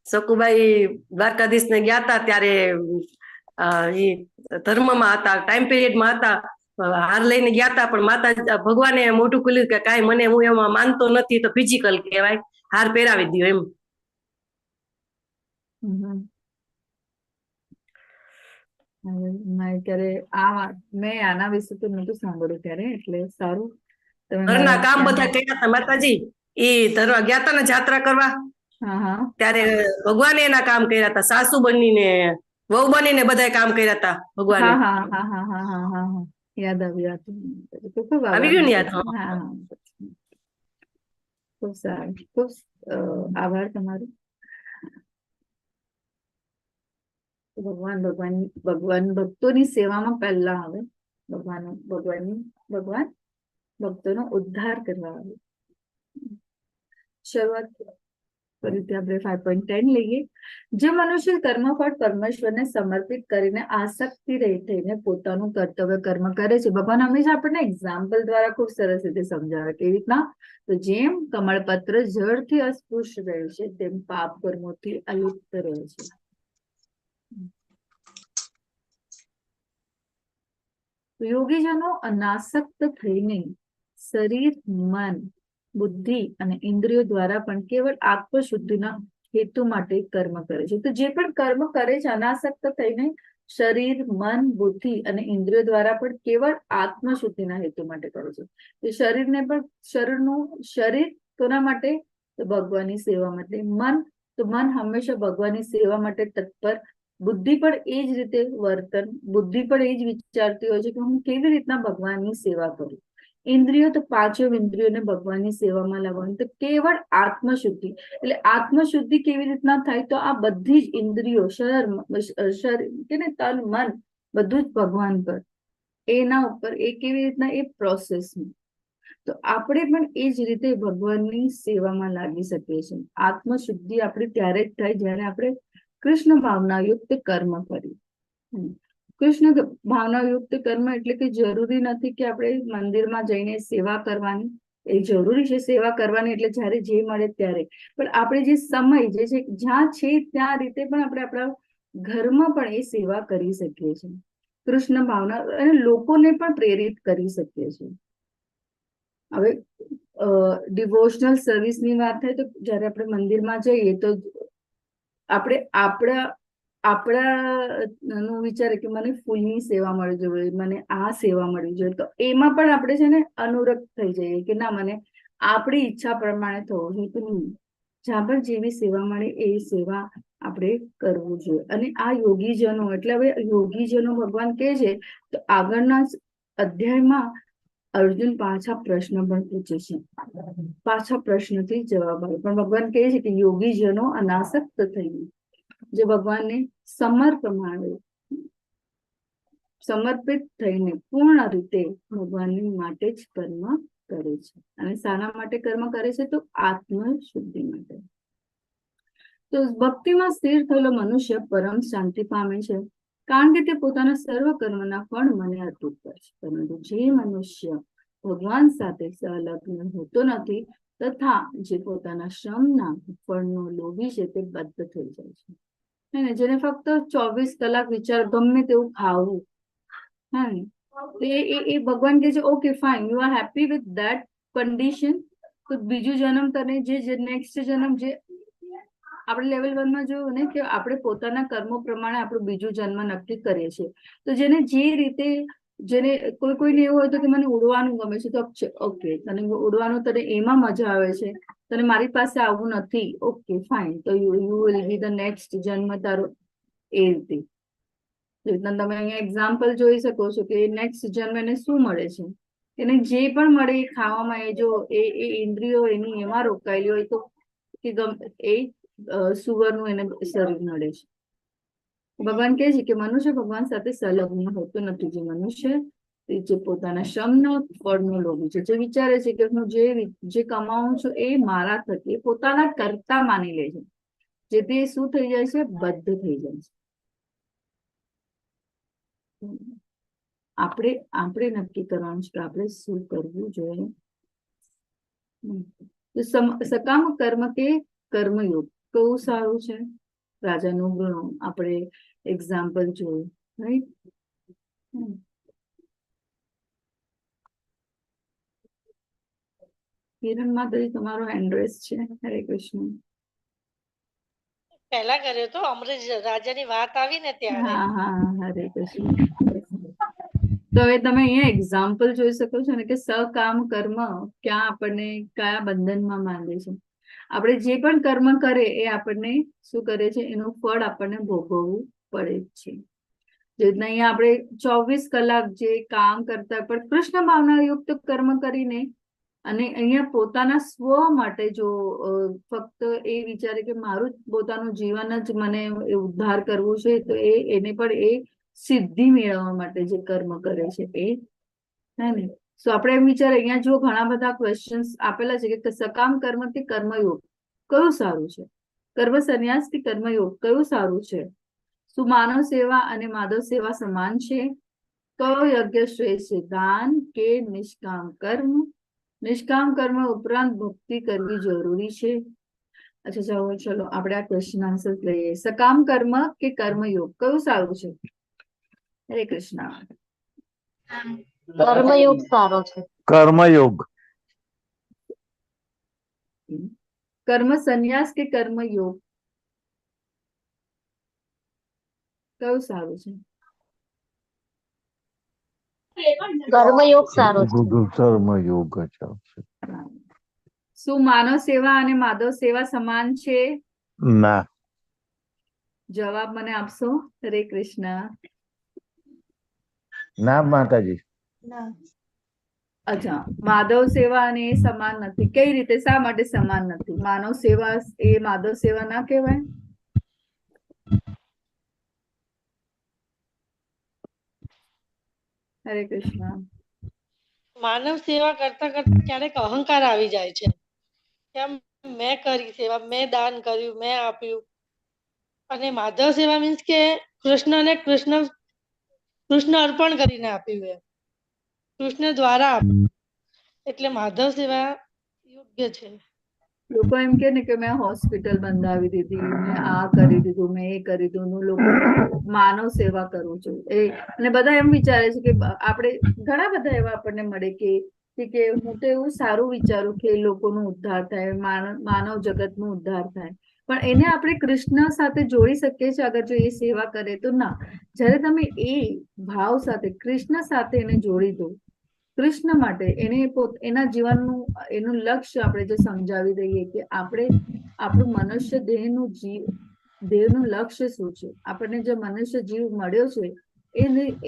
સકુબાઈ દ્વારકાધીશ ને ગયા હતા ત્યારે એ ધર્મમાં હતા, ટાઈમ પીરિયડમાં હતા, હાર લઈને ગયા હતા, પણ માતા ભગવાને મોઢું ખુલ્યું કે કાંઈ મને, હું એમાં માનતો નથી, તો ફિઝિકલ કહેવાય, હાર પહેરાવી દો એમ. મેં આના વિશે તો નતું સાંભળ્યું ત્યારે, એટલે સારું. ઘરના કામ બધા કર્યા હતા માતાજી. એ ગયા હતા ને જાત્રા કરવા, ત્યારે ભગવાને એના કામ કર્યા હતા. સાસુ બનીને, વહુ બનીને બધા કામ કર્યા હતા ભગવાને. યાદ આવ્યું. આવી ગયું ને યાદ? ખૂબ સારું. ખૂબ આભાર તમારો. ભગવાન ભક્તોની સેવામાં પહેલા આવે. ભગવાન ભક્તોનો ઉદ્ધાર કરવા આવે. શરૂઆત ફરીથી આપણે 5.10 લઈએ. જે મનુષ્ય કર્મફળ પરમેશ્વરને સમર્પિત કરીને આસક્તિ રહિત થઈને પોતાનું કર્તવ્ય કર્મ કરે છે. ભગવાન હંમેશા આપણને એક્ઝામ્પલ દ્વારા ખૂબ સરસ રીતે સમજાવે. કેવી રીતના? તો જેમ કમળપત્ર જળથી અસ્પૃશ્ય રહે છે, તેમ પાપ કર્મોથી અલિપ્ત રહે છે. યોગીજનો અનાસક્ત થઈને શરીર, મન, બુદ્ધિ અને ઇન્દ્રિયો દ્વારા પણ કેવળ આત્મશુદ્ધિના હેતુ માટે કર્મ કરે છે. તો જે પણ કર્મ કરે છે અનાસક્ત થઈને શરીર, મન, બુદ્ધિ અને ઇન્દ્રિયો દ્વારા પણ કેવળ આત્મશુદ્ધિના હેતુ માટે કરે છે. તો શરીરને પણ શરીર કોના માટે? તો ભગવાનની સેવા માટે. મન હંમેશા ભગવાનની સેવા માટે તત્પર. બુદ્ધિ પણ એ જ રીતે વર્તન, બુદ્ધિ પણ એ જ વિચારતી હોય છે કે હું કેવી રીતના ભગવાનની સેવા કરું. ઇન્દ્રિયો તો પાંચો ઇન્દ્રિયોને ભગવાનની સેવામાં લાવવાનું. તો કેવળ આત્મશુદ્ધિ. એટલે આત્મશુદ્ધિ કેવી રીતના થાય? તો આ બધી જ ઇન્દ્રિયો, શરીર કે ને તન, મન, બધું જ ભગવાન પર, એના ઉપર એ કેવી રીતના એ પ્રોસેસમાં. તો આપણે પણ એ જ રીતે ભગવાનની સેવામાં લાગી શકીએ છીએ. આત્મશુદ્ધિ આપણી ત્યારે જ થાય જ્યારે આપણે કૃષ્ણ ભાવનાયુક્ત કર્મ કરીએ. કૃષ્ણ ભાવનાયુક્ત કર્મ એટલે કે જરૂરી નથી કે આપણે મંદિરમાં જઈને સેવા કરવાની. એ જરૂરી છે સેવા કરવાની, એટલે જ્યારે જે મળે ત્યારે. પણ આપણે જે સમય જે છે જ્યાં છે ત્યાં રીતે પણ આપણે આપણા ઘરમાં પણ એ સેવા કરી શકીએ છીએ. કૃષ્ણ ભાવના અને લોકોને પણ પ્રેરિત કરી શકીએ છીએ. હવે ડિવોશનલ સર્વિસની વાત થાય તો જ્યારે આપણે મંદિરમાં જઈએ તો આપણે આપણાનું વિચારે કે મને ફૂલની સેવા મળવી જોઈએ, મને આ સેવા મળવી જોઈએ. તો એમાં પણ આપણે છે ને અનુરક્ત થઈ જઈએ કે ના, મને આપણી ઈચ્છા પ્રમાણે થવું જોઈએ. તો નહીં, જ્યાં પણ જેવી સેવા મળે એવી સેવા આપણે કરવું જોઈએ. અને આ યોગીજનો એટલે હવે યોગીજનો ભગવાન કહે છે તો આગળના અધ્યાયમાં અર્જુન પાછા પ્રશ્ન પણ પૂછે છે, પાછા પ્રશ્નથી જવાબ આવે. પણ ભગવાન કહે છે કે યોગીજનો અનાસક્ત થઈને જે ભગવાનને સમર્પિત થઈને પૂર્ણ રીતે ભગવાનની માટે જ કર્મ કરે છે. અને શાના માટે કર્મ કરે છે? તો આત્મ શુદ્ધિ માટે. તો ભક્તિમાં સ્થિર થયેલો મનુષ્ય પરમ શાંતિ પામે છે, કારણ કે તે પોતાના સર્વ કર્મના ફળ મને અર્પિત કરે છે. પરંતુ જે મનુષ્ય ભગવાન સાથે સંલગ્ન હોતો નથી તથા જે પોતાના શ્રમના ફળનો લોભી છે તે બદ્ધ થઈ જાય છે. ને જેને ફક્ત 24 કલાક વિચાર ગમે તેવું ખાવું, હા, એ ભગવાન કહે છે okay fine, you are happy with that condition. તો બીજું જન્મ તને જે નેક્સ્ટ જન્મ જે આપણે લેવલ 1 માં જોયું ને કે આપણે પોતાના કર્મો પ્રમાણે આપણું બીજું જન્મ નક્કી કરીએ છીએ. તો જેને જે રીતે જેને કોઈને એવું હોય તો કે મને ઉડવાનું ગમે છે, તો ઓકે તને ઉડવાનું, તને એમાં મજા આવે છે, તને મારી પાસે આવવું નથી, ઓકે ફાઇન, તો you will be the next જન્મ તારો એ રીતે. તમે અહીંયા એક્ઝામ્પલ જોઈ શકો છો કે નેક્સ્ટ જન્મ એને શું મળે છે, એને જે પણ મળે એ ખાવામાં, એ જો એ ઇન્દ્રિયો એની એમાં રોકાયેલી હોય તો એ સુવરનું એને શરીર મળે છે. ભગવાન કહે છે કે મનુષ્ય ભગવાન સાથે સંલગ્ન હોતો નથી. જે મનુષ્ય જે પોતાના શ્રમનો ફળનો લોભી છે, જે વિચારે છે કે હું જે કમાઉં છું એ મારા થકી પોતાના કરતા માની લે છે, જેથી શું થઈ જાય છે? બદ્ધ થઈ જાય છે. આપણે નક્કી કરવાનું છે કે આપણે શું કરવું જોઈએ. સકામ કર્મ કે કર્મયોગ કયું સારું છે? રાજાનું ગુણ આપણે એક્ઝામ્પલ જોયું, રાઈટ? કિરણ માતાજી તમારો હેન્ડ રેસ છે. હરે કૃષ્ણ. પહેલા કર્યો તો અમરેશ રાજાની વાત આવી ને ત્યારે. હા, હરે કૃષ્ણ. તો હવે તમે અહીંયા એક્ઝામ્પલ જોઈ શકો છો ને કે સકામ કર્મ ક્યાં આપણને કયા બંધનમાં માંગે છે. આપણે જે પણ કર્મ કરે એ આપણને શું કરે છે? એનું ફળ આપણને ભોગવવું પડે છે. જે રીતના અહીંયા આપણે 24 કલાક જે કામ કરતા પણ કૃષ્ણ ભાવના યુક્ત કર્મ કરીને અને અહીંયા પોતાના સ્વ માટે જો ફક્ત એ વિચારે કે મારું પોતાનું જીવન જ મને ઉદ્ધાર કરવું છે, તો એને પણ એ સિદ્ધિ મેળવવા માટે જે કર્મ કરે છે એ, હે ને? તો આપણે એમ વિચારે અહીંયા જો ઘણા બધા ક્વેશ્ચન્સ આપેલા છે કે સકામ કર્મ કે કર્મયોગ કયું સારું છે? કર્મ સંન્યાસ કે કર્મયોગ કયું સારું છે? શું માનવ સેવા અને માધવ સેવા સમાન છે? કયો યજ્ઞ શ્રેષ્ઠ છે? દાન કે નિષ્કામ કર્મ? નિષ્કામ કર્મ ઉપરાંત ભક્તિ કરવી જરૂરી છે? અચ્છા, ચલો આપણે આ ક્વેશ્ચન આન્સર લઈએ. સકામ કર્મ કે કર્મયોગ કયું સારું છે? હરે કૃષ્ણ. કર્મયોગ સારો છે. કર્મયોગ. કર્મ સંન્યાસ કે કર્મયોગ કયું સારું છે? કર્મયોગ સારો છે. કર્મયોગ ચાલશે. શું માનવ સેવા અને માધવ સેવા સમાન છે? ના. જવાબ મને આપશો? હરે કૃષ્ણ. ના માતાજી. અચ્છા, માધવ સેવા અને એ સમાન નથી. કઈ રીતે, શા માટે સમાન નથી? માનવ સેવા એ માધવ સેવા ના કહેવાય? હરે કૃષ્ણ. માનવ સેવા કરતા કરતા ક્યારેક અહંકાર આવી જાય છે. કેમ મેં કરી સેવા, મેં દાન કર્યું, મેં આપ્યું. અને માધવ સેવા મીન્સ કે કૃષ્ણને કૃષ્ણ અર્પણ કરીને આપ્યું એમ, કૃષ્ણ દ્વારા આપ્યું. એટલે માધવ સેવા યોગ્ય છે. લોકો એમ કે ને કે મેં હોસ્પિટલ બંધાવી દીધી, મેં આ કરી દીધું, મેં એ કરી દીધું, લોકો માનવ સેવા કરું છું એ. અને બધા એમ વિચારે છે કે આપણે ઘણા બધા એવા આપણને મળે કે હું તો એવું સારું વિચારું કે લોકોનો ઉદ્ધાર થાય, માનવ જગતનો ઉદ્ધાર થાય, પણ એને આપણે કૃષ્ણ સાથે જોડી શકીએ છીએ અગર જો એ સેવા કરે તો? ના. જ્યારે તમે એ ભાવ સાથે કૃષ્ણ સાથે એને જોડી દો, કૃષ્ણ માટે એને એના જીવનનું એનું લક્ષ્ય આપણે જો સમજાવી દઈએ કે આપણે આપણું મનુષ્ય દેહનું લક્ષ્ય શું છે, આપણને જે મનુષ્ય જીવ મળ્યો છે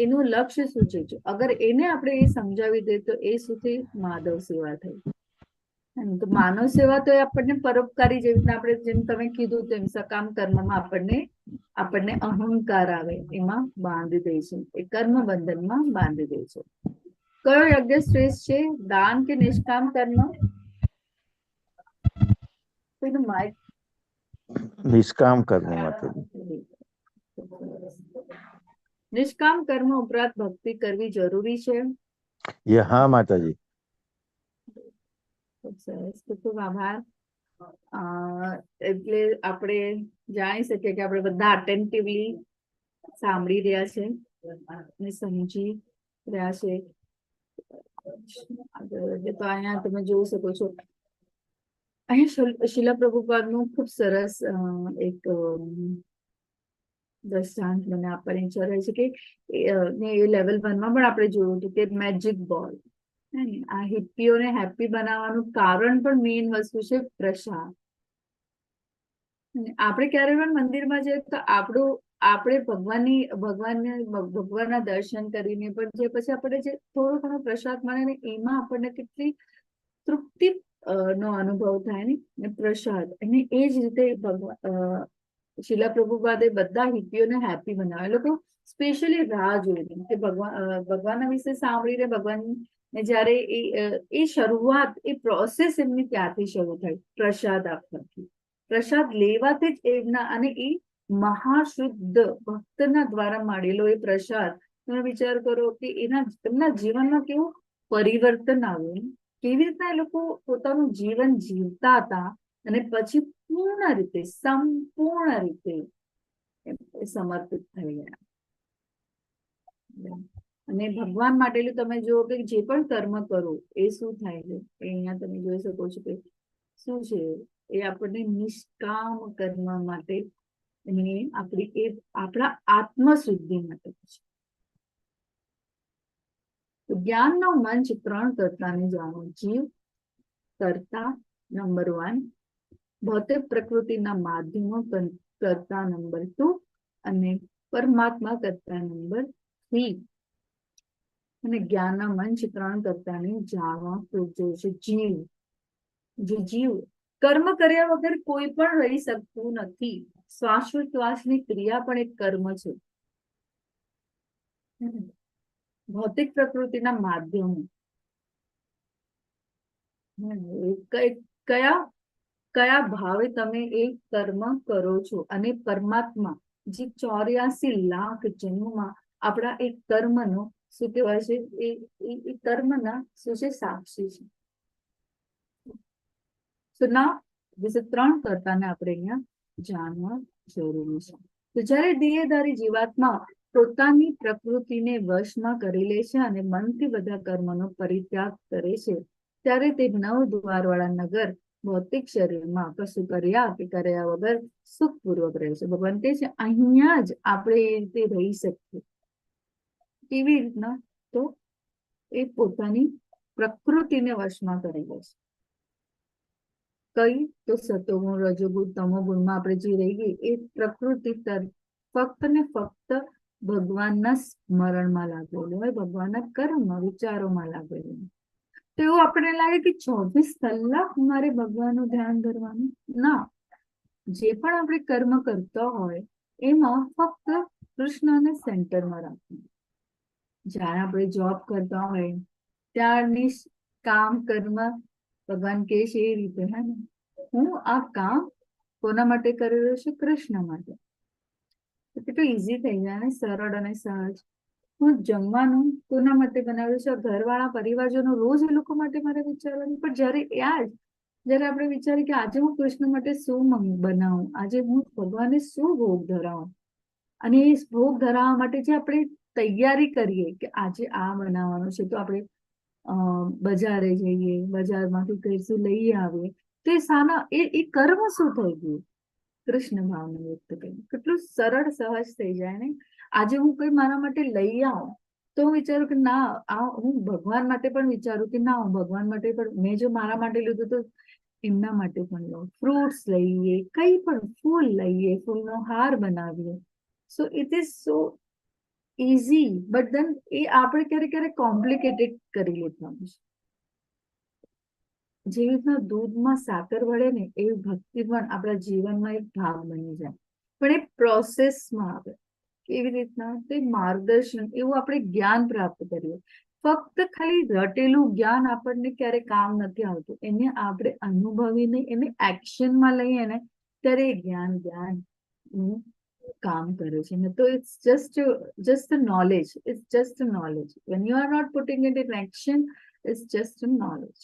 એનું લક્ષ્ય શું છે. અગર એને આપણે એ સમજાવી દે તો એ સુધી માધવ સેવા થઈ. તો માનવ સેવા તો એ આપણને પરોપકારી, જેવી રીતના આપણે જેમ તમે કીધું તેમ સકામ કર્મમાં આપણને અહંકાર આવે, એમાં બાંધી દે છે, એ કર્મ બંધનમાં બાંધી દે છે. કયો યજ્ઞ શ્રેષ્ઠ છે, દાન કે નિષ્કામ કર્મ? કોઈનું માઇક નિષ્કામ કર્મ માતાજી. નિષ્કામ કર્મ ઉપરાંત ભક્તિ કરવી જરૂરી છે. હા માતાજી. ખૂબ સરસ, ખૂબ ખૂબ આભાર. એટલે આપણે જાણી શકીએ કે આપણે બધા અટેન્ટિવલી સાંભળી રહ્યા છે અને સમજી રહ્યા છે. તો અહીંયા તમે જોઈ શકો છો, અહીંયા શીલા પ્રભુપાદનું ખૂબ સરસ એક દ્રષ્ટાંત મને આપણને ઈચ્છા રહે છે કે એ લેવલ 1 માં પણ આપણે જોયું હતું કે મેજિક બોલ, આ હિપ્પીઓને હેપી બનાવવાનું કારણ પણ મેઇન વસ્તુ છે પ્રસાદ. આપણે ક્યારે પણ મંદિરમાં જઈએ તો આપણે ભગવાનના દર્શન કરીને પણ જે પછી આપણે જે થોડો ઘણો પ્રસાદ મળે ને એમાં આપણને કેટલી તૃપ્તિ નો અનુભવ થાય ને પ્રસાદ. અને એ જ રીતે શીલા પ્રભુપાદે બધા હિપ્પીઓને હેપી બનાવે. લોકો સ્પેશિયલી રાહ જોઈને કે ભગવાનના વિશે સાંભળીને ભગવાનને જયારે એ શરૂઆત, એ પ્રોસેસ એમની ત્યાંથી શરૂ થાય, પ્રસાદ આપવાથી, પ્રસાદ લેવાથી જ એમના, અને એ મહાશુદ્ધ ભક્તના દ્વારા મળેલો એ પ્રસાદ. તમે વિચાર કરો કે એમના જીવનમાં કેવું પરિવર્તન આવ્યું, કેવી રીતના એ લોકો પોતાનું જીવન જીવતા હતા અને પછી પૂર્ણ રીતે, સંપૂર્ણ રીતે સમર્પિત થઈ ગયા. અને ભગવાન માટેલું તમે જુઓ કે જે પણ કર્મ કરો એ શું થાય છે, એ અહીંયા તમે જોઈ શકો છો કે શું છે, એ આપણને નિષ્કામ કર્મ માટે, આપણા આત્મશુદ્ધિ માટે છે. જ્ઞાનનો મંચ 3 કર્તાને જાણો. જીવ કર્તા નંબર 1, ભૌતિક પ્રકૃતિના માધ્યમો કર્તા નંબર 2 અને પરમાત્મા કર્તા નંબર 3. અને જ્ઞાનના મંચ 3 કર્તાને જાણવા પૂરજો છે. જીવ કર્મ કર્યા વગર કોઈ પણ રહી શકતું નથી. શ્વાસોશ્વાસની ક્રિયા પણ એક કર્મ છે. ભૌતિક પ્રકૃતિના માધ્યમો કયા ભાવે તમે એ કર્મ કરો છો, અને પરમાત્મા જે 84 લાખ જન્મમાં આપણા એક કર્મનો શું કહેવાય છે, એ કર્મના શું છે, સાક્ષી છે. So now this is 3 કર્તાને આપણે અહીંયા જાણવા જરૂરી છે. તો જ્યારે દેહધારી જીવાત્મા પોતાની પ્રકૃતિને વશમાં કરી લે છે અને મનથી બધા કર્મનો પરિત્યાગ કરે છે, ત્યારે તે 9 દ્વારવાળા નગર ભૌતિક શરીરમાં કશું કર્યા કે કર્યા વગર સુખપૂર્વક રહે છે. ભગવાન કહે છે અહીંયા જ આપણે એ રીતે રહી શકીએ. કેવી રીતના? તો એ પોતાની પ્રકૃતિને વશમાં કરી લે છે. કઈ? તો સતોગુણ, રજોગુણ, તમોગુણમાં આપણે જે રહી ગઈ એ પ્રકૃતિ ફક્ત ને ફક્ત ભગવાનના સ્મરણમાં લાગેલું હોય, ભગવાનના કર્મમાં, વિચારોમાં લાગેલું. તો એવું આપણને લાગે કે 24 કલાક મારે ભગવાનનું ધ્યાન ધરવાનું ના. જે પણ આપણે કર્મ કરતા હોય એમાં ફક્ત કૃષ્ણને સેન્ટરમાં રાખવું. જ્યારે આપણે જોબ કરતા હોય ત્યારની કામ કર્મ ભગવાન કહે છે એ રીતે, હે ને, હું આ કામ કોના માટે કરી રહ્યો છું? કૃષ્ણ માટે. કેટલું ઈઝી થઈ જાય ને, સરળ અને સહજ. હું જમવાનું કોના માટે બનાવ્યું છે? ઘરવાળા, પરિવારજનો, રોજ એ લોકો માટે મારે વિચારવાનું. પણ જયારે આપણે વિચારીએ કે આજે હું કૃષ્ણ માટે શું બનાવું, આજે હું ભગવાનને શું ભોગ ધરાવું, અને એ ભોગ ધરાવવા માટે જે આપણે તૈયારી કરીએ કે આજે આ બનાવવાનું છે, તો આપણે બજારે જઈએ, બજારમાંથી કઈશું લઈ આવીએ, તો એ કર્મ શું થઈ ગયું? કૃષ્ણ ભાવને વ્યક્ત કર્યું. કેટલું સરળ સહજ થઈ જાય ને. આજે હું કોઈ મારા માટે લઈ આવું તો હું વિચારું કે ના, હું ભગવાન માટે પણ વિચારું કે ના, હું ભગવાન માટે પણ, મેં જો મારા માટે લીધું તો એમના માટે પણ લો. ફ્રૂટ્સ લઈએ, કઈ પણ ફૂલ લઈએ, ફૂલનો હાર બનાવીએ. So it is so easy, but then એ આપણે ક્યારેક ક્યારેક કોમ્પ્લિકેટેડ કરી લેતા હોય છે. જેવી રીતના દૂધમાં સાકર વળે ને એવી ભક્તિ પણ આપણા જીવનમાં એક ભાગ બની જાય, પણ એ પ્રોસેસમાં આવે. કેવી રીતના? તે માર્ગદર્શન, એવું આપણે જ્ઞાન પ્રાપ્ત કરીએ. ફક્ત ખાલી રટેલું જ્ઞાન આપણને ક્યારે કામ નથી આવતું, એને આપણે અનુભવીને એને એક્શનમાં લઈએ ને ત્યારે એ જ્ઞાન કામ કરે છે. ને તો it's just knowledge, it's just knowledge. When you are not putting it in action, it's just knowledge.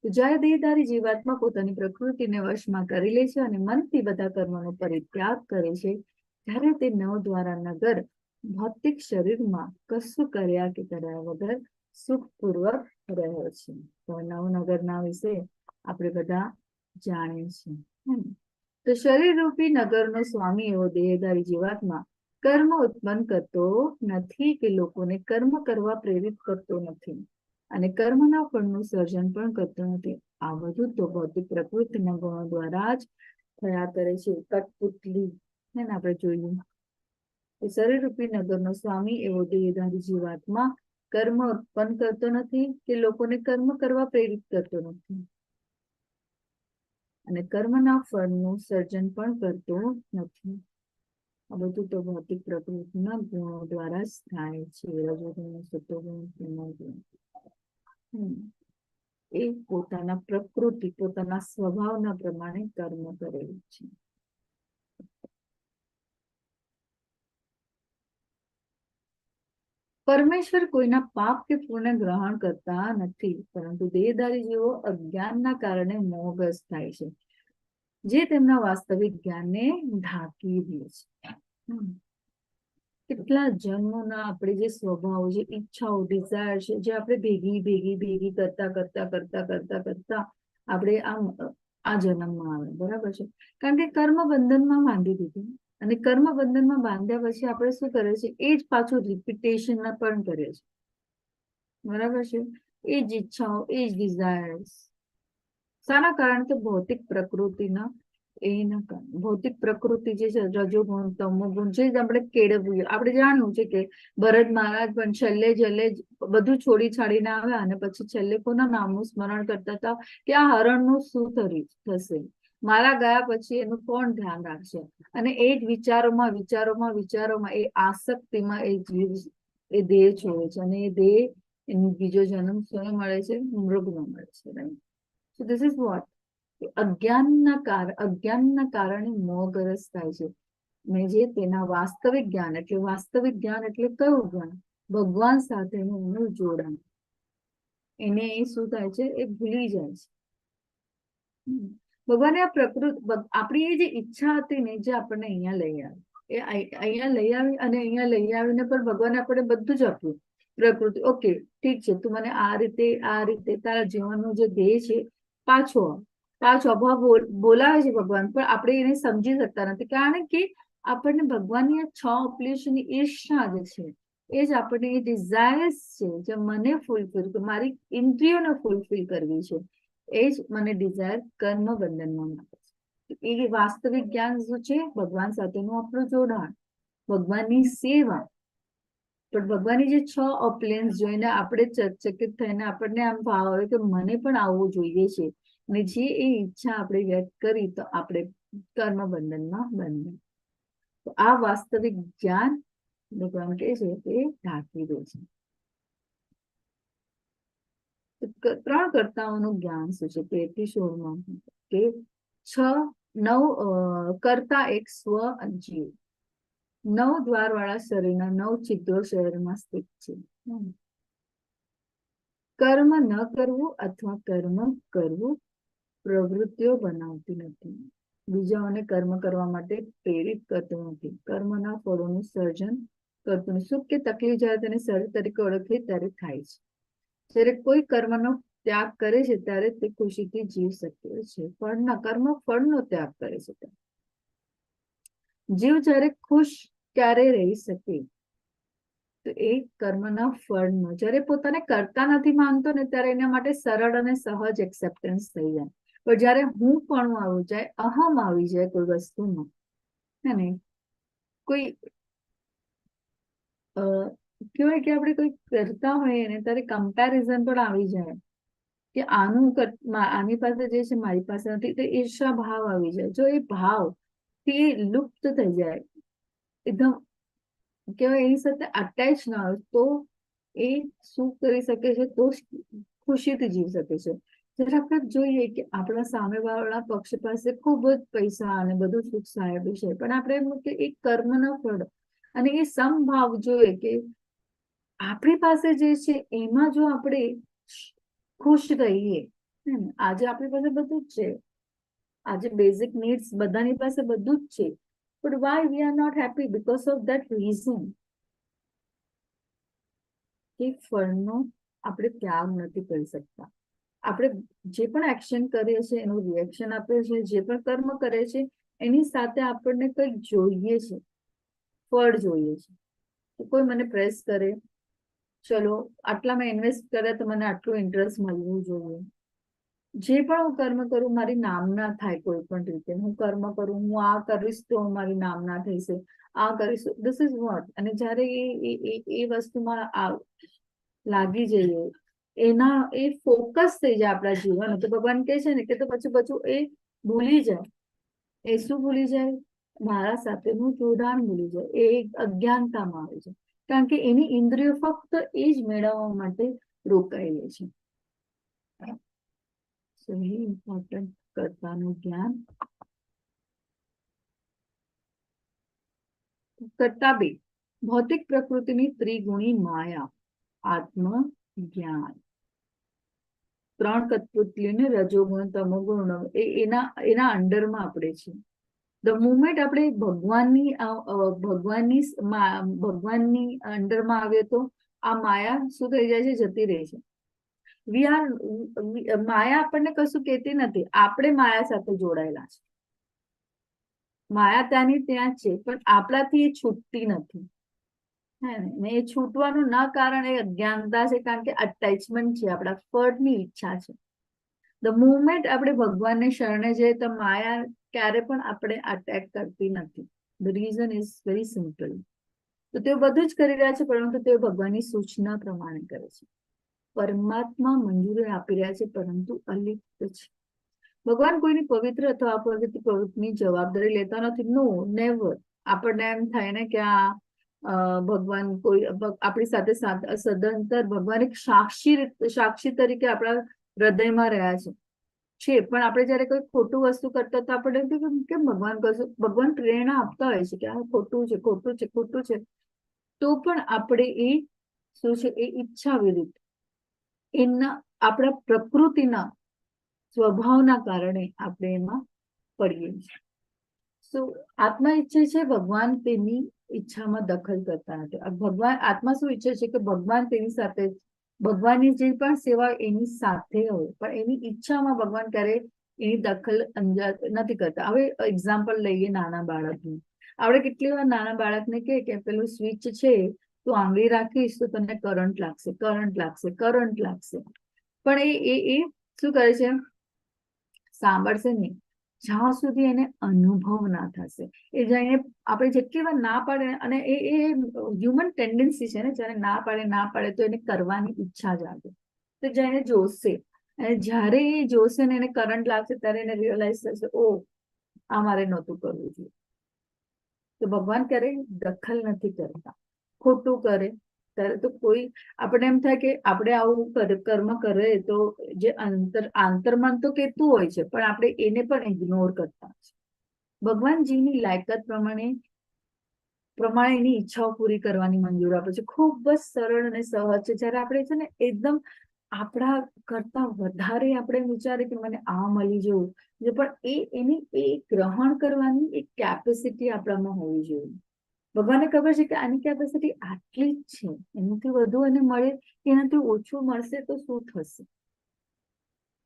જ્યારે દેહધારી જીવાત્મા પોતાની પ્રકૃતિને વશમાં કરી લે છે અને મનથી બધા કર્મોનો પરિત્યાગ કરે છે, ત્યારે તે નવ દ્વારા નગર ભૌતિક શરીરમાં કશું કર્યા કે કર્યા વગર સુખપૂર્વક રહ્યો છે. તો નવનગરના વિશે આપણે બધા જાણીએ છીએ. તો શરીર રૂપી નગરનો સ્વામી એવો દેહધારી જીવાત્મા કર્મ ઉત્પન્ન કરતો નથી કે લોકોને કર્મ કરવા પ્રેરિત કરતો નથી અને કર્મના ફળનું સર્જન પણ કરતો નથી. આ બધું તો ભૌતિક પ્રકૃતિના ગુણો દ્વારા જ થયા કરે છે. કઠપુતલી આપણે જોયું. શરીર રૂપી નગરનો સ્વામી એવો દેહધારી જીવાત્મા કર્મ ઉત્પન્ન કરતો નથી કે લોકોને કર્મ કરવા પ્રેરિત કરતો નથી અને કર્મના ફળનું સર્જન પણ કરતો નથી. આ બધું તો ભૌતિક પ્રકૃતિના ગુણો દ્વારા જ થાય છે. રજોગુણ, સત્વગુણ, તમોગુણ. એ પોતાના પ્રકૃતિ, પોતાના સ્વભાવના પ્રમાણે કર્મ કરેલું છે. પરમેશ્વર કોઈના પાપ કે પુણ્ય ગ્રહણ કરતા નથી, પરંતુ દેહધારી જેવો અજ્ઞાનના કારણે મોહગ્રસ્ત થાય છે, જે તેમના વાસ્તવિક જ્ઞાનને ઢાંકી દે છે. કેટલા જન્મોના આપણે જે સ્વભાવ, જે ઈચ્છાઓ, ડિઝાયર છે, જે આપણે ભેગી કરતા આપણે આ જન્મમાં આવે. બરાબર છે? કારણ કે કર્મ બંધનમાં બાંધી દીધું અને કર્મ બંધનમાં બાંધ્યા પછી આપણે શું કરે છે? એ જ પાછું રિપીટેશન પણ કરે છે. બરાબર છે? એ જ ઈચ્છાઓ, એ જ ડિઝાયર્સ. શાના કારણે? તો ભૌતિક પ્રકૃતિના એના કારણે. ભૌતિક પ્રકૃતિ જે છે, રજોગુણ, તમોગુણ, જે આપણે કેળવ્યું. આપણે જાણ્યું છે કે ભરત મહારાજ પણ છેલ્લે બધું છોડી છાડીને આવ્યા અને પછી છેલ્લે કોના નામનું સ્મરણ કરતા હતા કે આ હરણનું શું થશે, મારા ગયા પછી એનું કોણ ધ્યાન રાખશે? અને એ જ વિચારોમાં એ આસક્તિમાં એ દેહ છોડે છે અને એ દેહ બીજો જન્મ શું મળે છે? મૃગમાં મળે છે. Right? So this is what અજ્ઞાનના કારણે મોહગ્રસ્ત થાય છે. ને જે તેના વાસ્તવિક જ્ઞાન એટલે કયું જ્ઞાન? ભગવાન સાથેનું એનું જોડાણ. એને એ શું થાય છે? એ ભૂલી જાય છે. ભગવાને આ આપણી એ જે ઈચ્છા હતી ને, જે આપણને અહીંયા લઈ આવી, અહીંયા લઈ આવીને પણ ભગવાને આપણે બધું જ આપ્યું. પ્રકૃતિ, ઓકે ઠીક છે, તું મને આ રીતે તારા જીવનનું જે ધ્યેય છે પાછો અભાવ બોલાવે છે ભગવાન, પણ આપણે એને સમજી શકતા નથી. કારણ કે આપણને ભગવાનની આ 6 ઓપ્લેશનની ઈર્ષા જે છે, એ જ આપણને એ ડિઝાયર્સ છે, જે મને ફૂલફિલ, મારી ઇન્દ્રિયોને ફૂલફિલ કરવી છે, એ જ મને ડિઝાયર કર્મ બંધનમાં નાખે છે. એ વાસ્તવિક જ્ઞાન શું છે? ભગવાન સાથેનું આપણું જોડાણ, ભગવાનની સેવા. પણ ભગવાનની જે 6 ઓપ્લેન્સ જોઈને આપણે ચકચકિત થઈને આપણને આમ ભાવ આવે કે મને પણ આવવું જોઈએ છે, અને જે એ ઈચ્છા આપણે વ્યક્ત કરી તો આપણે કર્મ બંધનમાં બંધ. તો આ વાસ્તવિક જ્ઞાન ભગવાન કહે છે એ ઢાંકી દે છે. 3 કર્તાઓનું જ્ઞાન શું છે? 13-16માં કે 9 કર્તા, એક સ્વ અને જીવ. 9 દ્વાર વાળા શરીરના 9 છિદ્રો શરીરમાં સ્થિત છે. કર્મ ન કરવું અથવા કર્મ કરવું પ્રવૃત્તિઓ બનાવતી નથી, બીજાઓને કર્મ કરવા માટે પ્રેરિત કરતું નથી, કર્મના ફળોનું સર્જન કરતું નથી. સુખ કે તકલીફ જ્યારે તેને શરીર તરીકે ઓળખે ત્યારે થાય છે. જ્યારે કોઈ કર્મનો ત્યાગ કરે છે ત્યારે તે ખુશીથી જીવી શકે છે. ફળનો ત્યાગ કરે છે. જીવ જ્યારે ખુશ ક્યારે રહી શકે? તો એ કર્મના ફળનો, જ્યારે પોતાને કરતા નથી માનતો ને ત્યારે એના માટે સરળ અને સહજ એક્સેપ્ટન્સ થઈ જાય. પણ જયારે હું પણ આવી જાય, અહમ આવી જાય કોઈ વસ્તુમાં, હે ને, કોઈ કહેવાય કે આપણે કોઈ કરતા હોઈએ ને ત્યારે કમ્પેરિઝન પણ આવી જાય કે આની પાસે જે છે મારી પાસે નથી, તો ઈર્ષા ભાવ આવી જાય. જો એ ભાવ થી લુપ્ત થઈ જાય, એકદમ કહેવાય એની સાથે અટેચ ના હોય, તો એ શું કરી શકે છે, તો ખુશીથી જીવી શકે છે. જ્યારે આપણે જોઈએ કે આપણા સામેવાળા પક્ષ પાસે ખૂબ જ પૈસા અને બધું સુખ સાહેબ છે, પણ આપણે એમ કે એ કર્મના ફળ અને એ સમભાવ જોઈએ કે આપણી પાસે જે છે એમાં જો આપણે ખુશ રહીએ, આજે આપણી પાસે બધું જ છે, આજે બેઝિક નીડ્સ બધાની પાસે બધું જ છે, but why we are not happy? Because of that reason કે ફળનો આપણે ત્યાગ નથી કરી શકતા. આપણે જે પણ એક્શન કરીએ છીએ એનું રિએક્શન આપીએ છીએ, જે પણ કર્મ કરીએ છીએ એની સાથે આપણને કંઈક જોઈએ છે, ફળ જોઈએ છે. કોઈ મને પ્રેસ કરે, ચલો આટલામાં ઇન્વેસ્ટ કરે તો મને આટલું ઇન્ટરેસ્ટ મળવું જોઈએ. જે પણ હું કર્મ કરું મારી નામના થાય, કોઈ પણ રીતે હું કર્મ કરું, હું આ કરીશ તો મારી નામના થશે, આ કરીશ, ધીસ ઇઝ વોટ. અને જ્યારે એ વસ્તુમાં લાગી જઈએ, એના એ ફોકસ થઈ જાય આપણા જીવન, તો ભગવાન કહે છે ને કે તો પછી એ ભૂલી જાય. એ શું ભૂલી જાય? મારા સાથેનું જોડાણ ભૂલી જાય. એ અજ્ઞાનતામાં આવી જાય, કારણ કે એની ઇન્દ્રિયો ફક્ત એ જ મેળવવા માટે રોકાયેલી છે. So very important કર્તાનું જ્ઞાન. કર્તા બે, ભૌતિક પ્રકૃતિની ત્રિગુણી માયા, આત્મ જ્ઞાન. ત્રણ કઠપુતલીઓને રજોગુણ, તમોગુણ, એના અંડરમાં આપણે છે. ધ મુમેન્ટ આપણે ભગવાનની અંડરમાં આવીએ તો આ માયા શું થઈ જાય છે? જતી રહે છે. માયા આપણને કશું કહેતી નથી, આપણે માયા સાથે જોડાયેલા છે. માયા ત્યાંની ત્યાં છે, પણ આપણાથી એ છૂટતી નથી. ને એ છૂટવાનું ના કારણ એ અજ્ઞાનતા છે, કારણ કે અટેચમેન્ટ છે, આપણા ફળની ઈચ્છા છે. ધ મુમેન્ટ આપણે ભગવાનને શરણે જઈએ તો માયા ક્યારે પણ આપણે અટેક કરતી નથી. The reason is very simple. તો તેઓ બધું જ કરી રહ્યા છે, પરંતુ તેઓ ભગવાનની સૂચના પ્રમાણે કરે છે. પરમાત્મા મંજૂરી આપી રહ્યા છે, પરંતુ અલિપ્ત છે. ભગવાન કોઈની પવિત્ર અથવા અપવિત્ર પ્રવૃત્તિની જવાબદારી લેતા નથી. નો, નેવર. આપણને એમ થાય ને કે ભગવાન કોઈ આપણી સાથે સદંતર ભગવાન એક સાક્ષી તરીકે આપણા હૃદયમાં રહ્યા છે, પણ આપણે જયારે કોઈ ખોટું વસ્તુ કરતા તો આપણે કેમ ભગવાન પ્રેરણા આપતા હોય છે કે આ ખોટું છે, ખોટું છે, ખોટું છે, તો પણ આપણે એ શું છે એ ઈચ્છા વિરુદ્ધ એના આપણા પ્રકૃતિના સ્વભાવના કારણે આપણે એમાં પડીએ છીએ. આત્મા ઈચ્છે છે, ભગવાન તેની ઈચ્છામાં દખલ કરતા નથી. આત્મા શું ઈચ્છે છે કે ભગવાન તેની સાથે, ભગવાનની જે પણ સેવા એની સાથે હોય, પણ એની ઈચ્છામાં ભગવાન ક્યારે એની દખલ નથી કરતા. હવે એક્ઝામ્પલ લઈએ નાના બાળકનું. આપણે કેટલી વાર નાના બાળકને કે પેલું સ્વિચ છે, તું આંગળી રાખીશ તો તને કરંટ લાગશે, કરંટ લાગશે, કરંટ લાગશે. પણ એ શું કરે છે? સાંભળશે નહીં જ્યાં સુધી એને અનુભવ ના થશે. એ જઈને આપણે જેટલી વાર ના પાડે, અને એ હ્યુમન ટેન્ડન્સી છે ને, જ્યારે ના પાડે તો એને કરવાની ઈચ્છા જાગે, તો જઈને જોશે. અને જ્યારે એ જોશે ને એને કરંટ લાગશે, ત્યારે એને રિયલાઇઝ થશે, ઓ આ મારે નહોતું કરવું જોઈએ. તો ભગવાન ક્યારેય દખલ નથી કરતા. ખોટું કરે ત્યારે તો કોઈ આપણે એમ થાય કે આપણે આવું કર્મ કરે તો જે આંતરમન તો કહેતું હોય છે, પણ આપણે એને પણ ઇગ્નોર કરતા છે. ભગવાનજીની લાયકાત પ્રમાણે એની ઈચ્છાઓ પૂરી કરવાની મંજૂર આપે છે. ખૂબ જ સરળ અને સહજ છે. જ્યારે આપણે છે ને એકદમ આપણા કરતા વધારે આપણે વિચારે કે મને આ મળી જવું, પણ એની ગ્રહણ કરવાની એક કેપેસિટી આપણામાં હોવી જોઈએ. ભગવાનને ખબર છે કે આની કેપેસિટી આટલી જ છે, એનાથી વધુ એને મળે, એનાથી ઓછું મળશે તો શું થશે?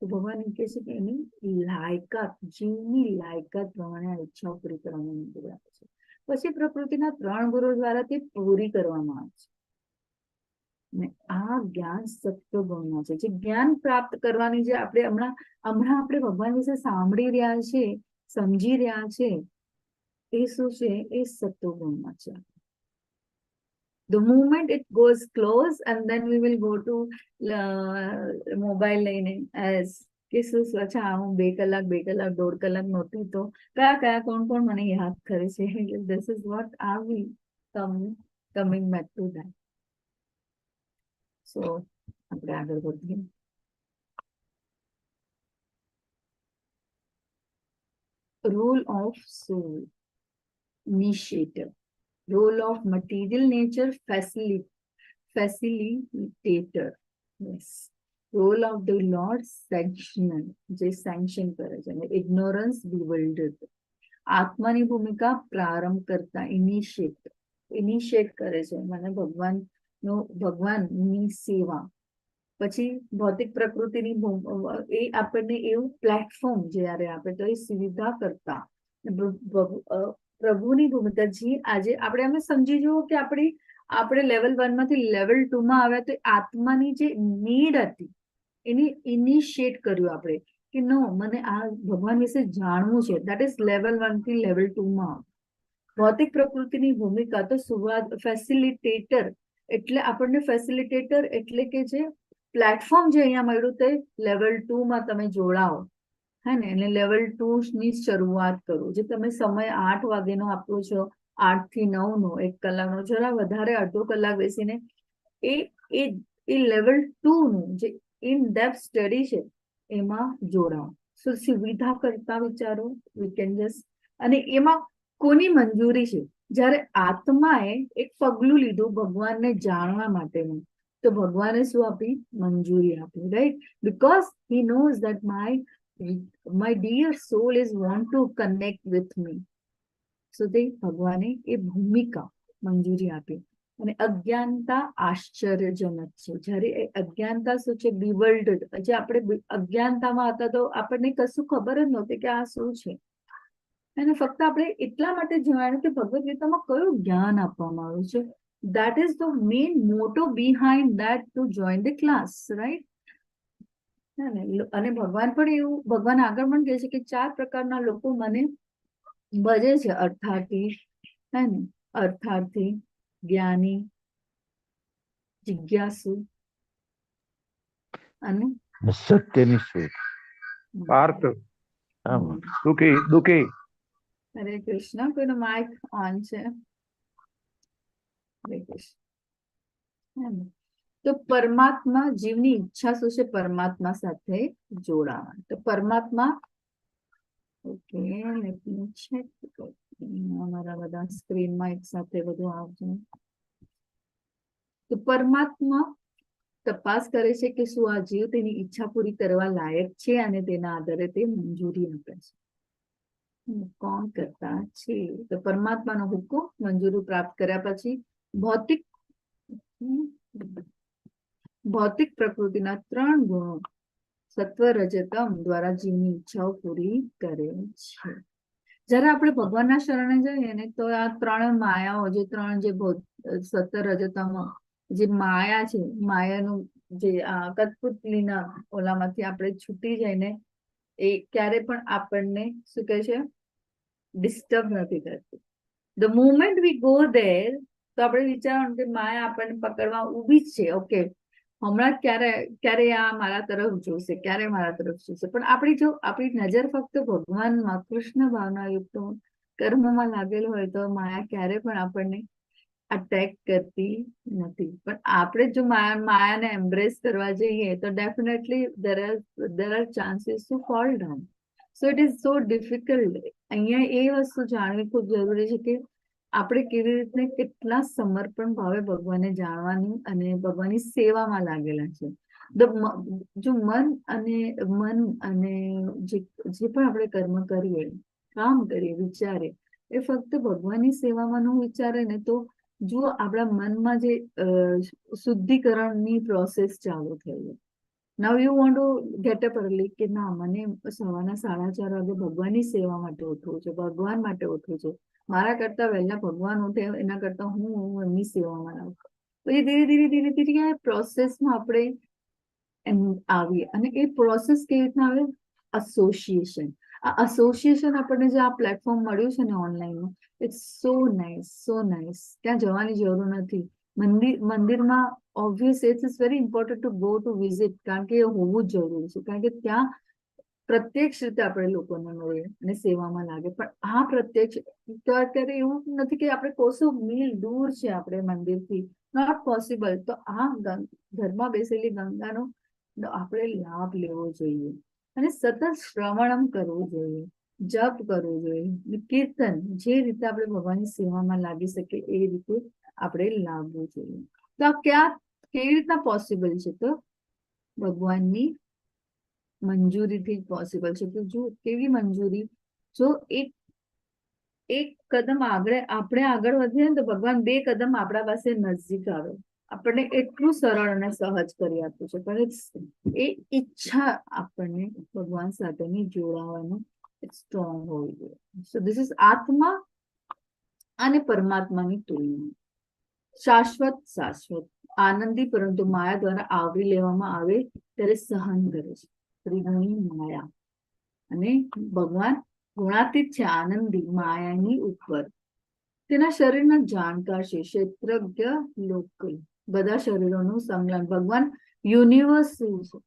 તો ભગવાન એમ કહે છે કે એની લાયકાત, જીવની લાયકાત પ્રમાણે આ ઈચ્છાઓ પૂરી કરવાની મંજૂરી આપે છે. પછી પ્રકૃતિના 3 ગુણો દ્વારા તે પૂરી કરવામાં આવે છે. ને આ જ્ઞાન સત્વગુણમાં છે. જે જ્ઞાન પ્રાપ્ત કરવાની જે આપણે હમણાં આપણે ભગવાન વિશે સાંભળી રહ્યા છે, સમજી રહ્યા છે, એ શું છે? એ સત્વગુણમાં છે. The moment it goes close and then we will go to mobile લઈને as કે શું અચ્છા હું 2 કલાક 1.5 કલાક નહોતી તો કયા કોણ મને યાદ કરે છે. This is what are we coming back to that. So આપણે આગળ વધીએ. Role of soul, initiator. Role of material nature, facilitator. Yes. Role of the Lord, sanctioner. જે sanction કરે છે. Ignorance, bewildered. આત્માની ભૂમિકા પ્રારંભ કરતા, ઇનિશિએટ કરે છે. મને ભગવાનની સેવા. પછી ભૌતિક પ્રકૃતિની એ આપણને એવું પ્લેટફોર્મ જ્યારે આપે તો એ સુવિધા કરતા પ્રભુની ભૂમિકા. જે આજે આપણે અમે સમજી જુઓ કે આપણે લેવલ 1 માંથી લેવલ 2 માં આવ્યા તો આત્માની જે નીડ હતી એને ઇનિશિએટ કર્યું આપણે કે નો મને આ ભગવાન વિશે જાણવું છે. દેટ ઇઝ લેવલ 1 થી લેવલ 2 માં. ભૌતિક પ્રકૃતિની ભૂમિકા તો ફેસિલિટેટર એટલે આપણને ફેસિલિટેટર એટલે કે જે પ્લેટફોર્મ જે અહીંયા મળ્યું તે લેવલ 2 માં તમે જોડાઓ, હે ને, એટલે લેવલ 2 ની શરૂઆત કરો. જે તમે સમય 8 વાગ્યાનો આપો છો, 8 થી 9 નો, 1 કલાકનો, જરા વધારે અડધો કલાક બેસીને એ લેવલ 2 નું જે ઇન ડેપ્થ સ્ટડી છે એમાં જોડાઓ. સો સુવિધા કરતા વિચારો વી કેન જસ્ટ. અને એમાં કોની મંજૂરી છે? જ્યારે આત્માએ એક પગલું લીધું ભગવાનને જાણવા માટેનું, તો ભગવાને શું આપી? મંજૂરી આપી, right? Because he knows that my dear soul is want to connect with me. So તે ભગવાને એ ભૂમિકા મંજૂરી આપી. અને અજ્ઞાનતા આશ્ચર્યજનક છે. જ્યારે એ અજ્ઞાનતા શું છે? bewildered. જે આપણે અજ્ઞાનતામાં હતા તો આપણને કશું ખબર જ નહોતી કે આ શું છે. અને ફક્ત આપણે એટલા માટે જાણ્યું કે ભગવદ ગીતામાં કયું જ્ઞાન આપવામાં આવ્યું છે. That is the main motto behind that to join the class, right? અને ભગવાન પણ એવું, ભગવાન આગળ પણ કહે છે કે 4 પ્રકારના લોકો મને ભજે છે. અર્થાર્થી, હે ને, અર્થાર્થી, જ્ઞાની, જિજ્ઞાસુ અને સત્યની શોધ. પાર્થ, આમાં દુઃખી. હરે કૃષ્ણ. કોઈનો માઇક ઓન છે? હરે કૃષ્ણ. તો પરમાત્મા, જીવની ઈચ્છા શું છે? પરમાત્મા સાથે જોડાવા. તો પરમાત્મા, ઓકે, લેટ મી ચેક. અમારા બધા સ્ક્રીનમાં એક સાથે બધું આવશે. તો પરમાત્મા તપાસ કરે છે કે શું આ જીવ તેની ઈચ્છા પૂરી કરવા લાયક છે અને તેના આધારે તે મંજૂરી આપે છે. કોણ કરતા છે? તો પરમાત્માનો હુકમ, મંજૂરી પ્રાપ્ત કર્યા પછી ભૌતિક પ્રકૃતિના 3 ગુણો સત્વ રજતમ દ્વારા જીવની ઈચ્છાઓ પૂરી કરે છે. જયારે આપણે ભગવાનના શરણે જઈએ ને તો આ 3 માયાઓ, જે 3 જે સત્વ રજતમ જે માયા છે, માયાનું જે કઠપુતલીના ઓલામાંથી આપણે છૂટી જઈને એ ક્યારે પણ આપણને શું કહે છે? ડિસ્ટર્બ નથી કરતી. The moment we go there તો આપણે વિચારવાનું કે માયા આપણને પકડવા ઊભી જ છે. ઓકે, હમણાં ક્યારે આ મારા તરફ જોશે, ક્યારે મારા તરફ જોશે. પણ આપણી નજર ફક્ત ભગવાનમાં, કૃષ્ણ ભાવનાયુક્ત કર્મમાં લાગેલ હોય તો માયા ક્યારે પણ આપણને અટેક કરતી નથી. પણ આપણે જો માયાને એમ્બ્રેસ કરવા જઈએ તો definitely there are chances to fall down. So it is so difficult. અહીંયા એ વસ્તુ જાણવી ખૂબ જરૂરી છે કે આપણે કેવી રીતે કેટલા સમર્પણ ભાવે ભગવાનને જાણવાની અને ભગવાનની સેવામાં લાગેલા છે. જો મન અને જે પણ આપણે કર્મ કરીએ, કામ કરીએ, વિચારે, એ ફક્ત ભગવાનની સેવામાં ન વિચારે ને તો જો આપણા મનમાં જે શુદ્ધિકરણની પ્રોસેસ ચાલુ થઈ જાય. Now you want to get up early કે ના, મને સવારના 4:30 વાગે ભગવાનની સેવા માટે ઉઠવું છે, ભગવાન માટે ઉઠવું છે. મારા કરતા વહેલા ભગવાન ઉઠે એના કરતા હું એમની સેવામાં આવું. પછી ધીરે ધીરે ધીરે ધીરે આ પ્રોસેસમાં આપણે આવીએ. અને એ પ્રોસેસ કેવી રીતના આવે? એસોસિએશન. આ એસોસિએશન આપણને જે આ પ્લેટફોર્મ મળ્યું છે ને online, it's so nice, so nice. ત્યાં જવાની જરૂર નથી. મંદિરમાં obvious it's very important to go to visit, કારણ કે એ હોવું જ જરૂરી છે, કારણ કે ત્યાં પ્રત્યક્ષ રીતે આપણે લોકોને મળીએ અને સેવામાં લાગે. પણ આ પ્રત્યક્ષ તો અત્યારે એવું નથી કે આપણે કોસો મીલ દૂર છે આપણે મંદિરથી, નોટ પોસિબલ. તો આ ઘરમાં બેસેલી ગંગાનો આપણે લાભ લેવો જોઈએ અને સતત શ્રવણમ કરવું જોઈએ, જપ કરવું જોઈએ, કીર્તન, જે રીતે આપણે ભગવાનની સેવામાં લાગી શકીએ એ રીતે આપણે લાવવું જોઈએ. તો આ કેવી રીતના પોસિબલ છે? તો ભગવાનની મંજૂરીથી જ પોસિબલ છે. તો જો કેવી મંજૂરી? જો એક કદમ આપણે આગળ વધીએ ને તો ભગવાન 2 કદમ આપણા પાસે નજીક આવે. આપણને એટલું સરળ અને સહજ કરી આપ્યું છે. પણ એ ઈચ્છા આપણને ભગવાન સાથેની જોડાવાનું સ્ટ્રોંગ હોવી જોઈએ. સો ધીસ ઇઝ આત્મા અને પરમાત્માની તુલના. શાશ્વત આનંદી, પરંતુ માયા દ્વારા આવરી લેવામાં આવે ત્યારે સહન કરે છે. ત્રિગુણી માયા. અને ભગવાન ગુણાતીત છે, આનંદી, માયાની ઉપર. તેના શરીરના જાણકાર છે, ક્ષેત્રજ્ઞ, લોકલ, બધા શરીરોનું સંકલન. ભગવાન યુનિવર્સલ છે.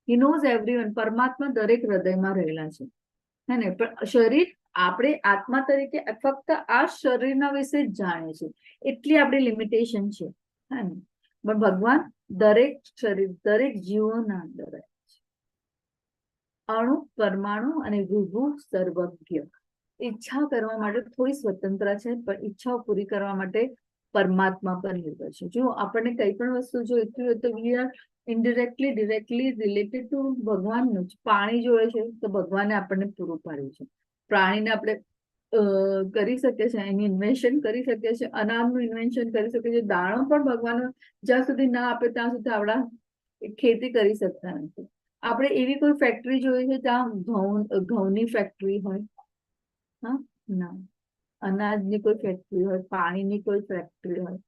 He knows everyone. પરમાત્મા દરેક હૃદયમાં રહેલા છે, હે ને? પણ શરીર આપણે આત્મા તરીકે ફક્ત આ શરીરના વિશે જ જાણે છે, એટલી આપણી લિમિટેશન છે, હે ને? પણ ભગવાન દરેક શરીર, દરેક જીવોના અંદર રહે છે. અણુ, પરમાણુ અને વિભુ, સર્વજ્ઞ. ઈચ્છા કરવા માટે થોડી સ્વતંત્ર છે, પણ ઈચ્છાઓ પૂરી કરવા માટે પરમાત્મા પર નિર્ભર છે. જો આપણને કઈ પણ વસ્તુ જોઈતી હોય તો we are indirectly directly related to ભગવાનનું જ. પાણી જોઈએ છે તો ભગવાને આપણને પૂરું પાડ્યું છે. પ્રાણીને આપણે કરી શકીએ છીએ, એની ઇન્વેન્શન કરી શકીએ છીએ, અનાજનું ઇન્વેન્શન કરી શકીએ છીએ. દાણો પણ ભગવાન જ્યાં સુધી ના આપે ત્યાં સુધી આપણા ખેતી કરી શકતા નથી. આપણે એવી કોઈ ફેક્ટરી જોઈએ છે ત્યાં ઘઉંની ફેક્ટરી હોય? હા, ના. અનાજની કોઈ ફેક્ટરી હોય, પાણીની કોઈ ફેક્ટરી હોય.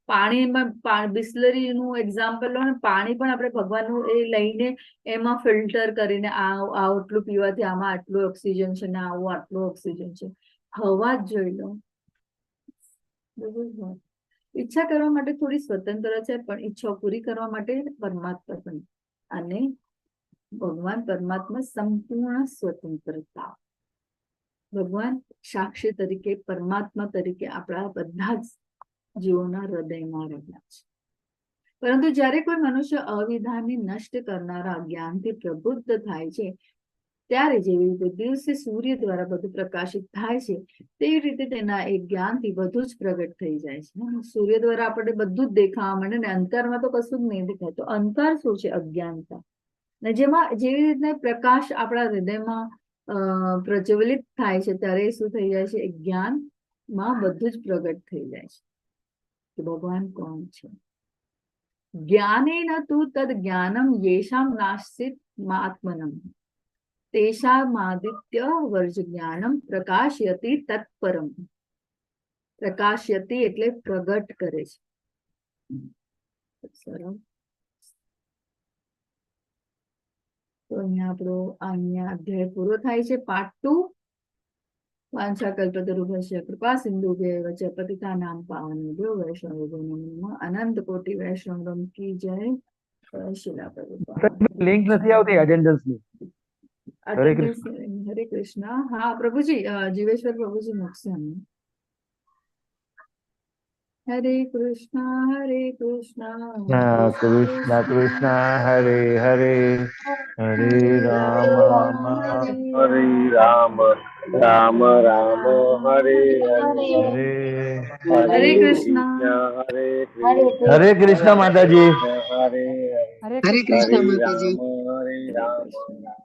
પાણીમાં બિસ્લરીનું એક્ઝામ્પલ લો ને, પાણી પણ આપણે ભગવાનનું એ લઈને એમાં ફિલ્ટર કરીને આટલું પીવાથી આમાં આટલું ઓક્સિજન છે ને આવું આટલું ઓક્સિજન છે. હવા જ જોઈ લો. ઈચ્છા કરવા માટે થોડી સ્વતંત્ર છે, પણ ઈચ્છા પૂરી કરવા માટે પરમાત્મા પણ. અને ભગવાન પરમાત્મા સંપૂર્ણ સ્વતંત્રતા. ભગવાન સાક્ષી તરીકે, પરમાત્મા તરીકે આપણા બધા જ જીવોના હૃદયમાં રહેલા છે. પરંતુ જ્યારે કોઈ મનુષ્ય અવિધાનને નષ્ટ કરનારા જ્ઞાનથી પ્રબુદ્ધ થાય છે, ત્યારે જેવી રીતે દિવસે સૂર્ય દ્વારા બધું પ્રકાશિત થાય છે, તેવી રીતે તેના એક જ્ઞાનથી બધું જ પ્રગટ થઈ જાય છે. સૂર્ય દ્વારા આપણને બધું જ દેખાવા માંડે ને અંતરમાં તો કશું જ નહીં દેખાય. તો અંતર શું છે? અજ્ઞાનતા. ને જેવી રીતના પ્રકાશ આપણા હૃદયમાં પ્રજ્વલિત થાય છે, ત્યારે શું થઈ જાય છે? જ્ઞાનમાં બધું જ પ્રગટ થઈ જાય છે કે ભગવાન કોણ છે. જ્ઞાનેન તુ તદ જ્ઞાનમ યેષામ નાસ્તિત આત્મનમ તેષામાદિત્ય વર્જ જ્ઞાનમ પ્રકાશયતિ તત્પરમ. પ્રકાશયતિ એટલે પ્રગટ કરે છે. સરસ. તો અહીંયા અધ્યાય પૂરો થાય છે. પાર્ટ 2. વાંછાકલ્પતરુભ્યશ્ચ કૃપા સિંધુભ્યૈવ ચ પતિતાનાં પાવનેભ્યો વૈષ્ણવેભ્યો નમો નમઃ. અનંત કોટિ વૈષ્ણવગણ કી જય. શિલા પ્રભુપાદ. લિંક નથી આવતી એટેન્ડન્સ ની. હરે હરે કૃષ્ણ. હા પ્રભુજી, જીવેશ્વર પ્રભુજી મૂકશે અમને. હરે કૃષ્ણ કૃષ્ણ કૃષ્ણ હરે હરે, હરે રામ હરે રામ રામ રામ હરે હરે હરે કૃષ્ણ. હરે કૃષ્ણ માતાજી. હરે હરે કૃષ્ણ હરે માતાજી. રામ હરે રામ.